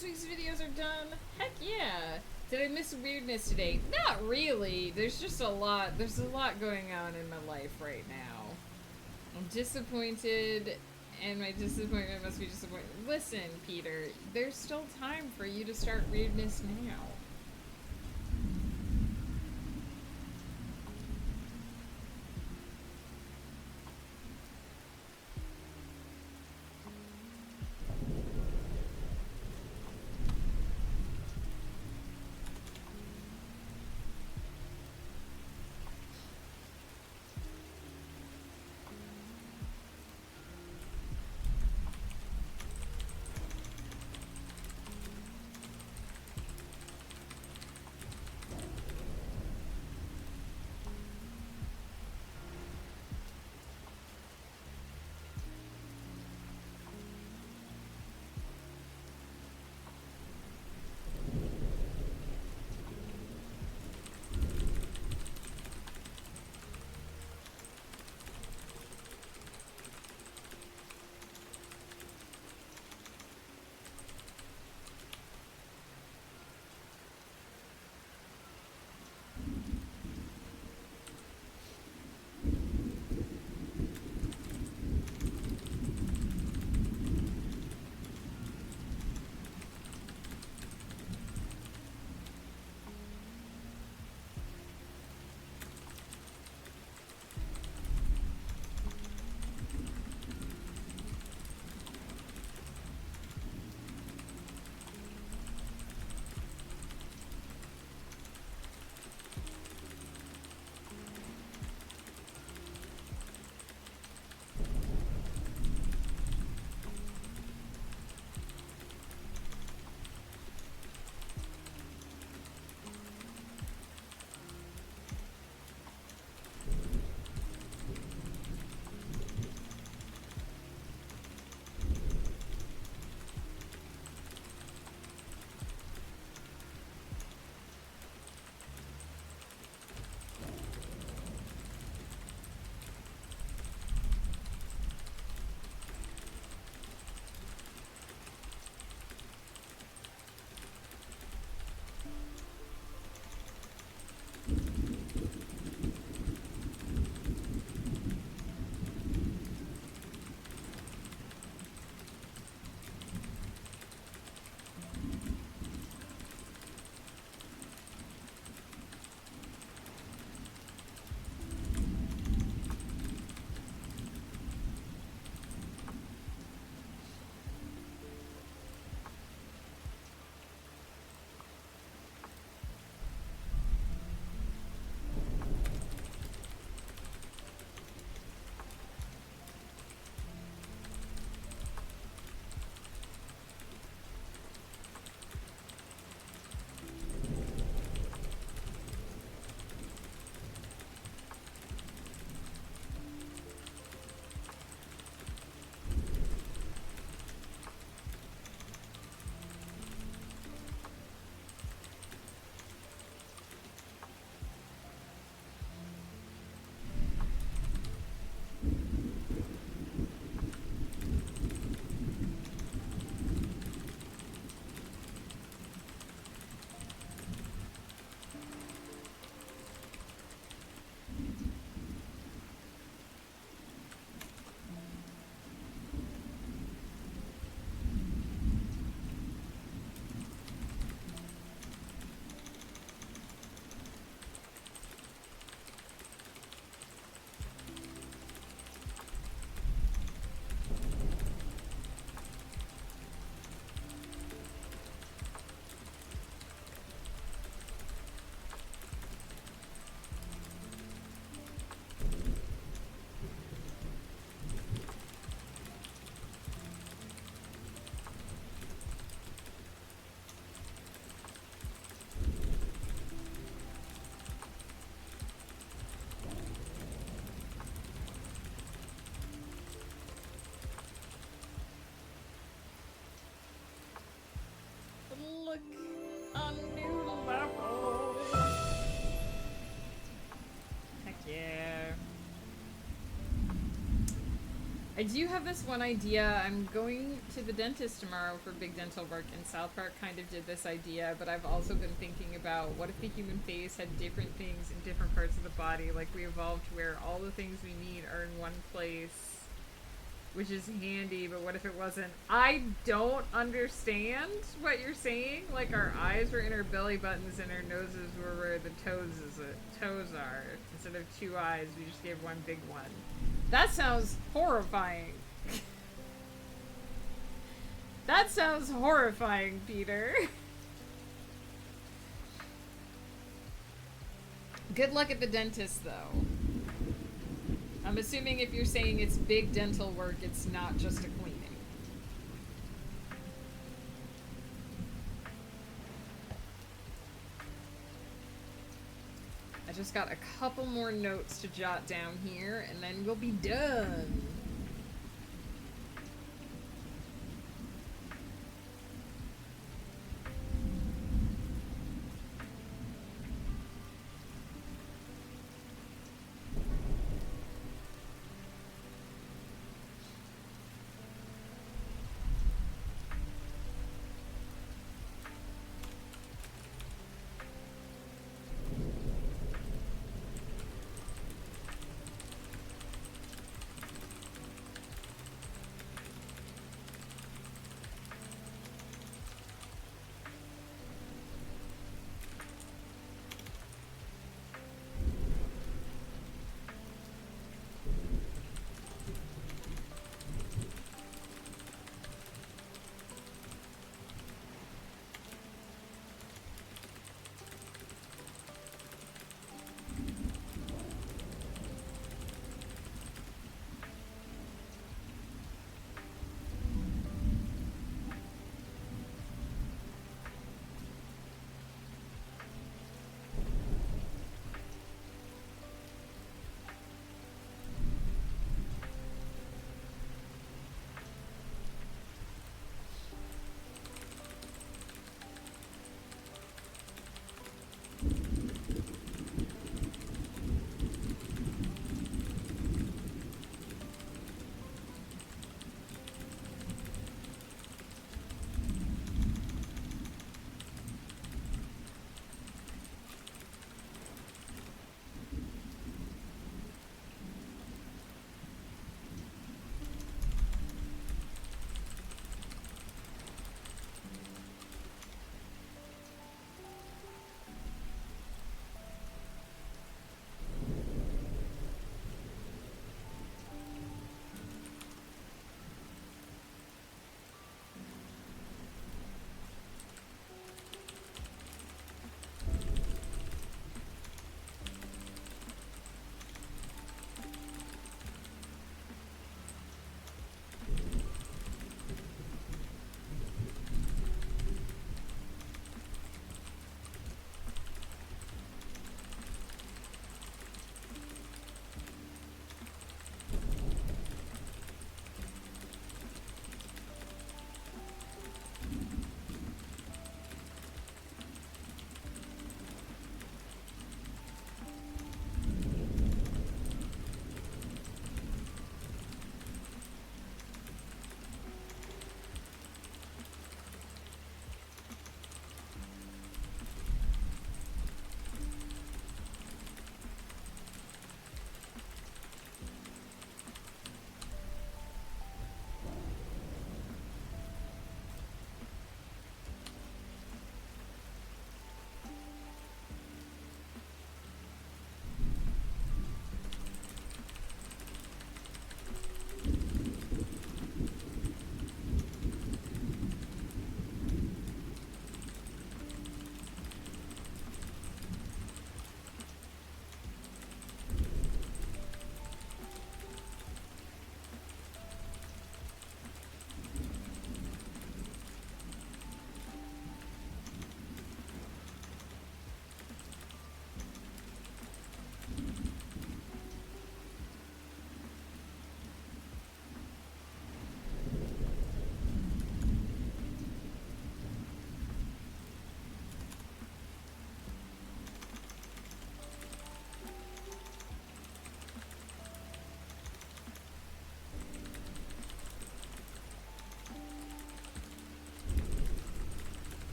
this week's videos are done. Heck yeah. Did I miss weirdness today? Not really. There's just a lot. There's a lot going on in my life right now. I'm disappointed, and my disappointment must be disappointed. Listen, Peter, there's still time for you to start weirdness now. I do have this one idea. I'm going to the dentist tomorrow for big dental work, and South Park kind of did this idea, but I've also been thinking about what if the human face had different things in different parts of the body, like we evolved where all the things we need are in one place, which is handy, but what if it wasn't? I don't understand what you're saying. Like our eyes were in our belly buttons and our noses were where the toes are. Instead of two eyes, we just gave one big one. That sounds horrifying. That sounds horrifying, Peter. Good luck at the dentist, though. I'm assuming if you're saying it's big dental work, it's not just a cleaning. I just got a couple more notes to jot down here, and then we'll be done.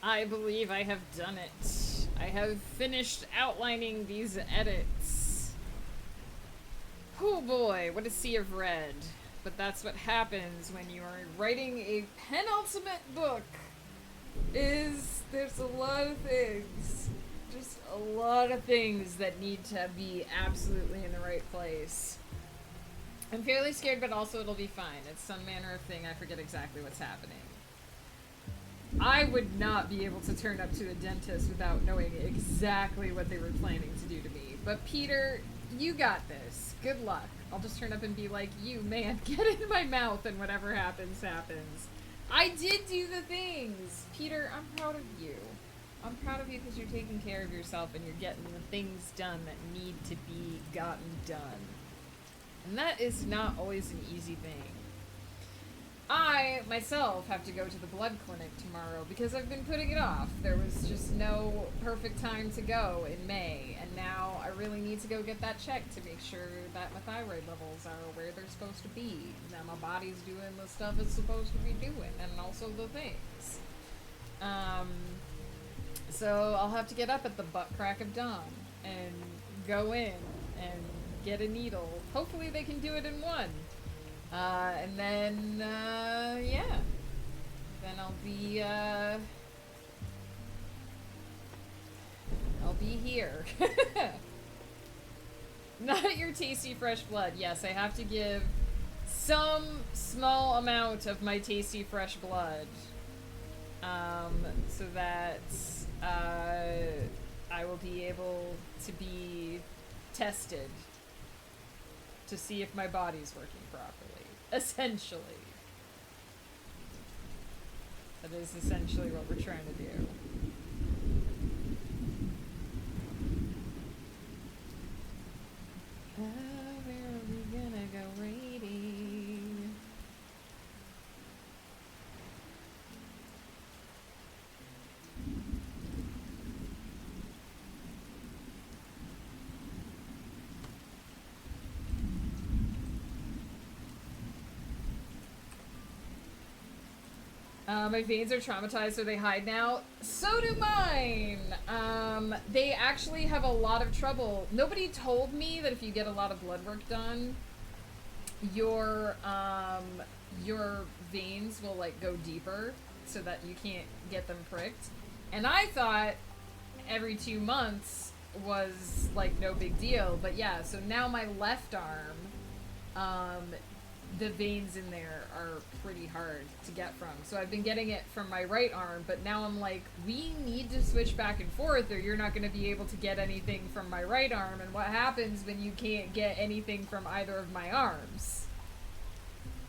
I believe I have done it. I have finished outlining these edits. Oh boy, what a sea of red. But that's what happens when you are writing a penultimate book. There's a lot of things. Just a lot of things that need to be absolutely in the right place. I'm fairly scared, but also it'll be fine. It's some manner of thing. I forget exactly what's happening. I would not be able to turn up to a dentist without knowing exactly what they were planning to do to me. But Peter, you got this. Good luck. I'll just turn up and be like, you, man, get in my mouth, and whatever happens, happens. I did do the things! Peter, I'm proud of you. I'm proud of you because you're taking care of yourself and you're getting the things done that need to be gotten done. And that is not always an easy thing. I, myself, have to go to the blood clinic tomorrow because I've been putting it off. There was just no perfect time to go in May, and now I really need to go get that checked to make sure that my thyroid levels are where they're supposed to be, that my body's doing the stuff it's supposed to be doing, and also the things. So I'll have to get up at the butt crack of dawn and go in and get a needle. Hopefully they can do it in one. And then, yeah. Then I'll be here. Not your tasty fresh blood. Yes, I have to give some small amount of my tasty fresh blood. So that, I will be able to be tested to see if my body's working properly. Essentially. That is essentially what we're trying to do. Where are we gonna go raiding? My veins are traumatized, so they hide now. So do mine! They actually have a lot of trouble. Nobody told me that if you get a lot of blood work done, your veins will, like, go deeper so that you can't get them pricked. And I thought every 2 months was, like, no big deal. But yeah, so now my left arm, the veins in there are pretty hard to get from. So I've been getting it from my right arm, but now I'm like, we need to switch back and forth or you're not going to be able to get anything from my right arm. And what happens when you can't get anything from either of my arms?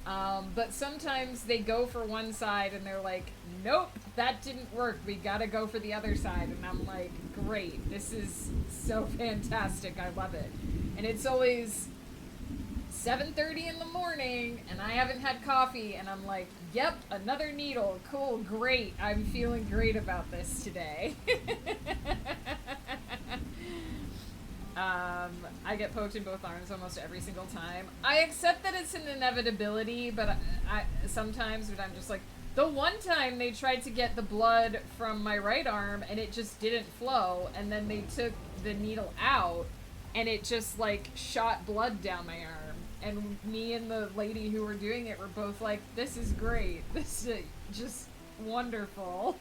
But sometimes they go for one side and they're like, nope, that didn't work. We gotta go for the other side. And I'm like, great, this is so fantastic. I love it. And it's always 7:30 in the morning and I haven't had coffee and I'm like, yep, another needle. Cool, great. I'm feeling great about this today. I get poked in both arms almost every single time. I accept that it's an inevitability, but I sometimes when I'm just like, the one time they tried to get the blood from my right arm and it just didn't flow, and then they took the needle out and it just like shot blood down my arm. And me and the lady who were doing it were both like, this is great. This is just wonderful.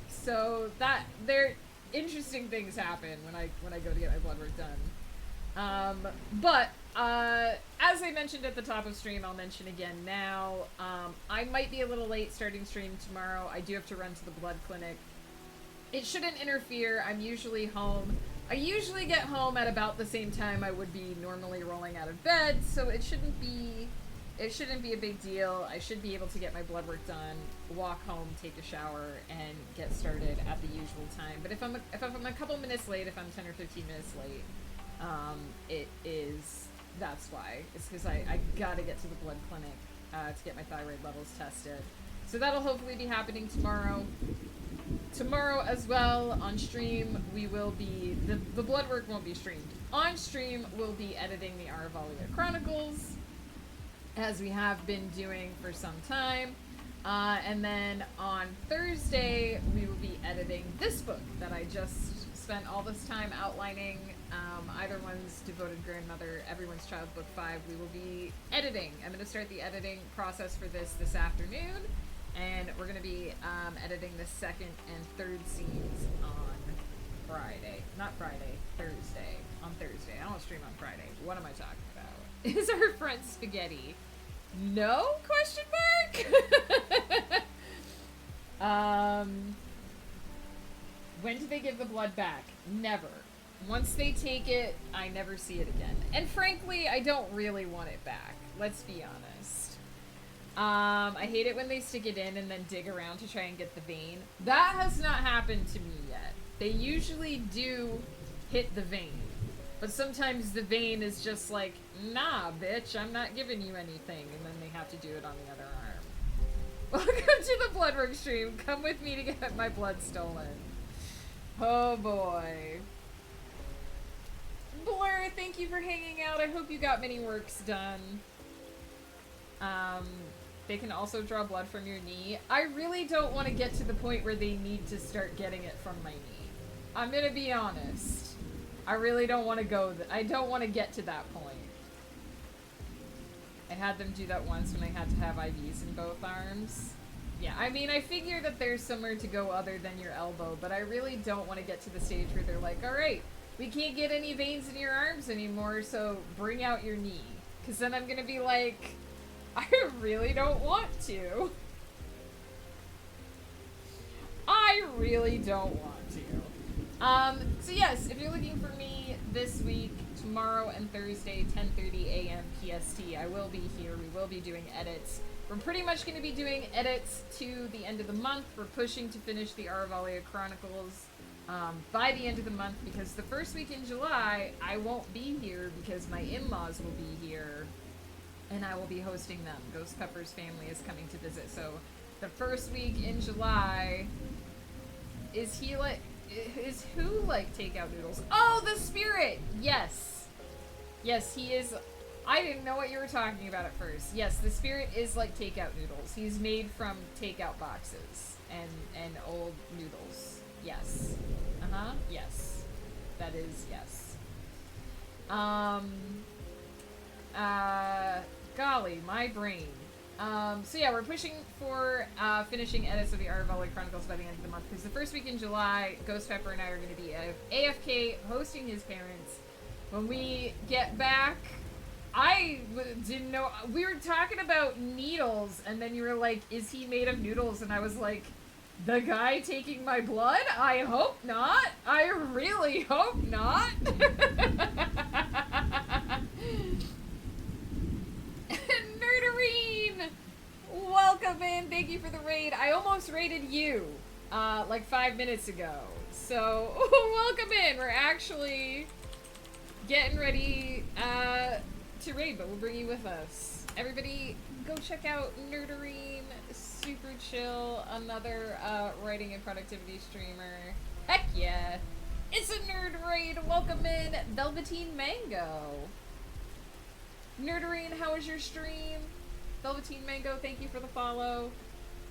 So that interesting things happen when I go to get my blood work done. But as I mentioned at the top of stream, I'll mention again now. I might be a little late starting stream tomorrow. I do have to run to the blood clinic. It shouldn't interfere. I'm usually home. I usually get home at about the same time I would be normally rolling out of bed, so it shouldn't be a big deal. I should be able to get my blood work done, walk home, take a shower, and get started at the usual time. But if I'm a couple minutes late, if I'm 10 or 15 minutes late, that's why. It's because I gotta get to the blood clinic to get my thyroid levels tested. So that'll hopefully be happening tomorrow. Tomorrow as well, on stream, we will be, the blood work won't be streamed. On stream, we'll be editing the Aravalia Chronicles. as we have been doing for some time. And then on Thursday, we will be editing this book that I just spent all this time outlining. Either one's Devoted Grandmother, Everyone's Child, Book 5. We will be editing. I'm going to start the editing process for this afternoon. And we're going to be editing the second and third scenes on Friday. Not Friday, Thursday. On Thursday. I don't stream on Friday. What am I talking about? Is our friend Spaghetti? No? Question mark? When do they give the blood back? Never. Once they take it, I never see it again. And frankly, I don't really want it back. Let's be honest. I hate it when they stick it in and then dig around to try and get the vein. That has not happened to me yet. They usually do hit the vein. But sometimes the vein is just like, nah, bitch, I'm not giving you anything. And then they have to do it on the other arm. Welcome to the Bloodwork stream. Come with me to get my blood stolen. Oh boy. Blur, thank you for hanging out. I hope you got many works done. They can also draw blood from your knee. I really don't want to get to the point where they need to start getting it from my knee. I'm gonna be honest. I really don't want to go I don't want to get to that point. I had them do that once when I had to have IVs in both arms. Yeah, I mean, I figure that there's somewhere to go other than your elbow, but I really don't want to get to the stage where they're like, alright, we can't get any veins in your arms anymore, so bring out your knee. Because then I'm going to be like, I really don't want to. I really don't want to. So yes, if you're looking for me this week, tomorrow and Thursday, 10:30 a.m. PST, I will be here. We will be doing edits. We're pretty much going to be doing edits to the end of the month. We're pushing to finish the Aravalia Chronicles by the end of the month, because the first week in July, I won't be here because my in-laws will be here, and I will be hosting them. Ghost Pepper's family is coming to visit, so the first week in July, is who like takeout noodles? Oh, the Spirit! Yes. Yes, he is. I didn't know what you were talking about at first. Yes, the Spirit is like takeout noodles. He's made from takeout boxes and old noodles. Yes. Uh-huh. Yes. That is yes. Golly, my brain. So yeah, we're pushing for finishing edits of the Aravalia Chronicles by the end of the month, because the first week in July, Ghost Pepper and I are going to be AFK hosting his parents. When we get back, I didn't know. We were talking about needles, and then you were like, is he made of noodles? And I was like, the guy taking my blood? I hope not. I really hope not. Nerdarine! Welcome in. Thank you for the raid. I almost raided you like 5 minutes ago. So, welcome in. We're actually getting ready to raid, but we'll bring you with us. Everybody, go check out Nerdarine. Super chill. Another writing and productivity streamer. Heck yeah. It's a nerd raid. Welcome in, Velveteen Mango. Nerdarine, how was your stream? Velveteen Mango, thank you for the follow.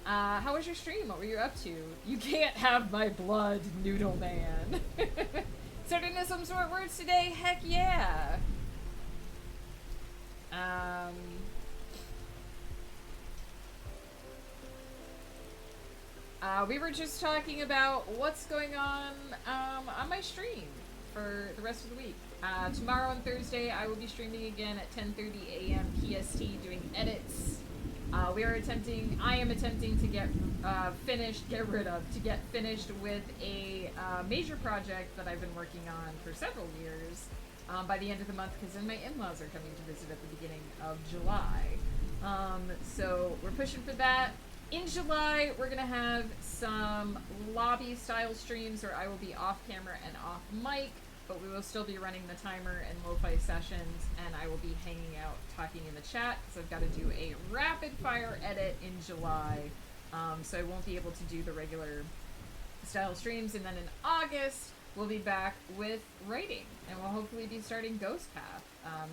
How was your stream? What were you up to? You can't have my blood, Noodle Man. Starting to some short words today? Heck yeah. We were just talking about what's going on my stream for the rest of the week. Tomorrow and Thursday, I will be streaming again at 10:30 a.m. PST doing edits. I am attempting to get finished with a major project that I've been working on for several years by the end of the month, because then my in-laws are coming to visit at the beginning of July. So we're pushing for that. In July, we're going to have some lobby-style streams where I will be off-camera and off-mic, but we will still be running the timer and lo-fi sessions, and I will be hanging out, talking in the chat, because I've got to do a rapid-fire edit in July, so I won't be able to do the regular style streams. And then in August, we'll be back with writing, and we'll hopefully be starting Ghost Path,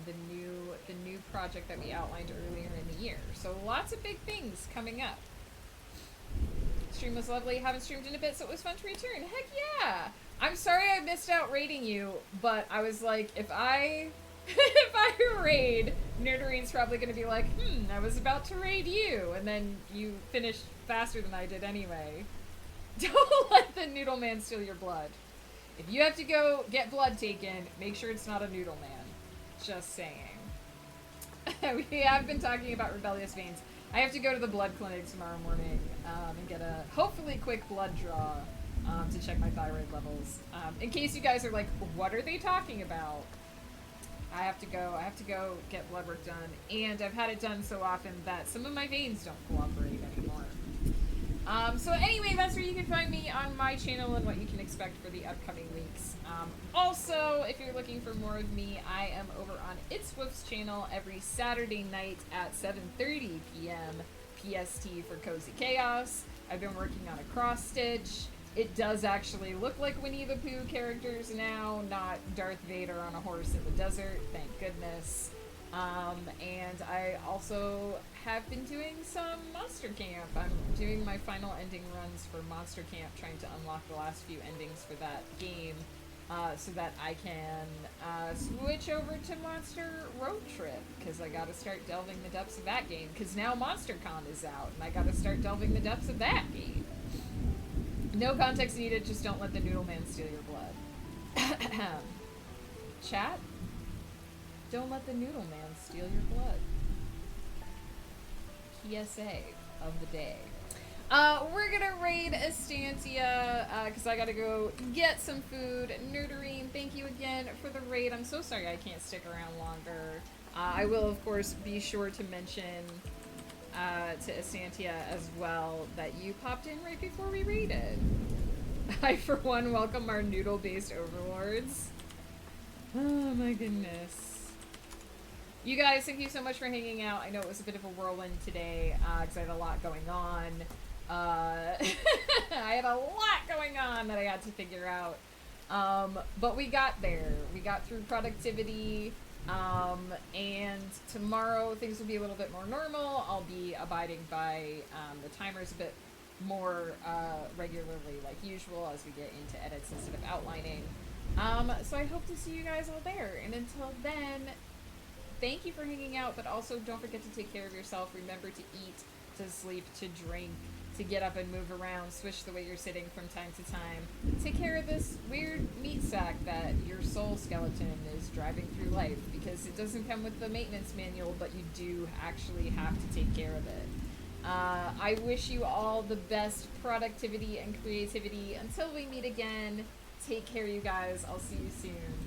the new project that we outlined earlier in the year. So lots of big things coming up. Stream was lovely. Haven't streamed in a bit, so it was fun to return. Heck yeah! I'm sorry I missed out raiding you, but I was like, if I if I raid, Nerderine's probably gonna be like, I was about to raid you, and then you finished faster than I did anyway. Don't let the Noodle Man steal your blood. If you have to go get blood taken, make sure it's not a Noodle Man. Just saying. We have been talking about rebellious veins. I have to go to the blood clinic tomorrow morning and get a hopefully quick blood draw to check my thyroid levels. In case you guys are like, what are they talking about? I have to go get blood work done, and I've had it done so often that some of my veins don't cooperate anymore. So anyway, that's where you can find me on my channel and what you can expect for the upcoming weeks. Also, if you're looking for more of me, I am over on It's Woof's channel every Saturday night at 7:30 p.m. PST for Cozy Chaos. I've been working on a cross stitch. It does actually look like Winnie the Pooh characters now, not Darth Vader on a horse in the desert, thank goodness. And I also have been doing some Monster Camp. I'm doing my final ending runs for Monster Camp, trying to unlock the last few endings for that game, so that I can switch over to Monster Road Trip, because I gotta start delving the depths of that game, because now MonsterCon is out, and I gotta start delving the depths of that game. No context needed, just don't let the Noodle Man steal your blood. Chat? Don't let the Noodle Man steal your blood. PSA of the day. We're gonna raid Estantia, because I gotta go get some food. Nerderine, thank you again for the raid. I'm so sorry I can't stick around longer. I will, of course, be sure to mention to Estantia as well that you popped in right before we raided. I, for one, welcome our noodle-based overlords. Oh my goodness. You guys, thank you so much for hanging out. I know it was a bit of a whirlwind today, because I had a lot going on. I had a lot going on that I had to figure out. But we got there. We got through productivity. And tomorrow things will be a little bit more normal. I'll be abiding by the timers a bit more regularly like usual as we get into edits instead of outlining. So I hope to see you guys all there. And until then, thank you for hanging out, but also don't forget to take care of yourself. Remember to eat, to sleep, to drink, to get up and move around, swish the way you're sitting from time to time. Take care of this weird meat sack that your soul skeleton is driving through life, because it doesn't come with the maintenance manual, but you do actually have to take care of it. I wish you all the best productivity and creativity. Until we meet again, take care, you guys. I'll see you soon.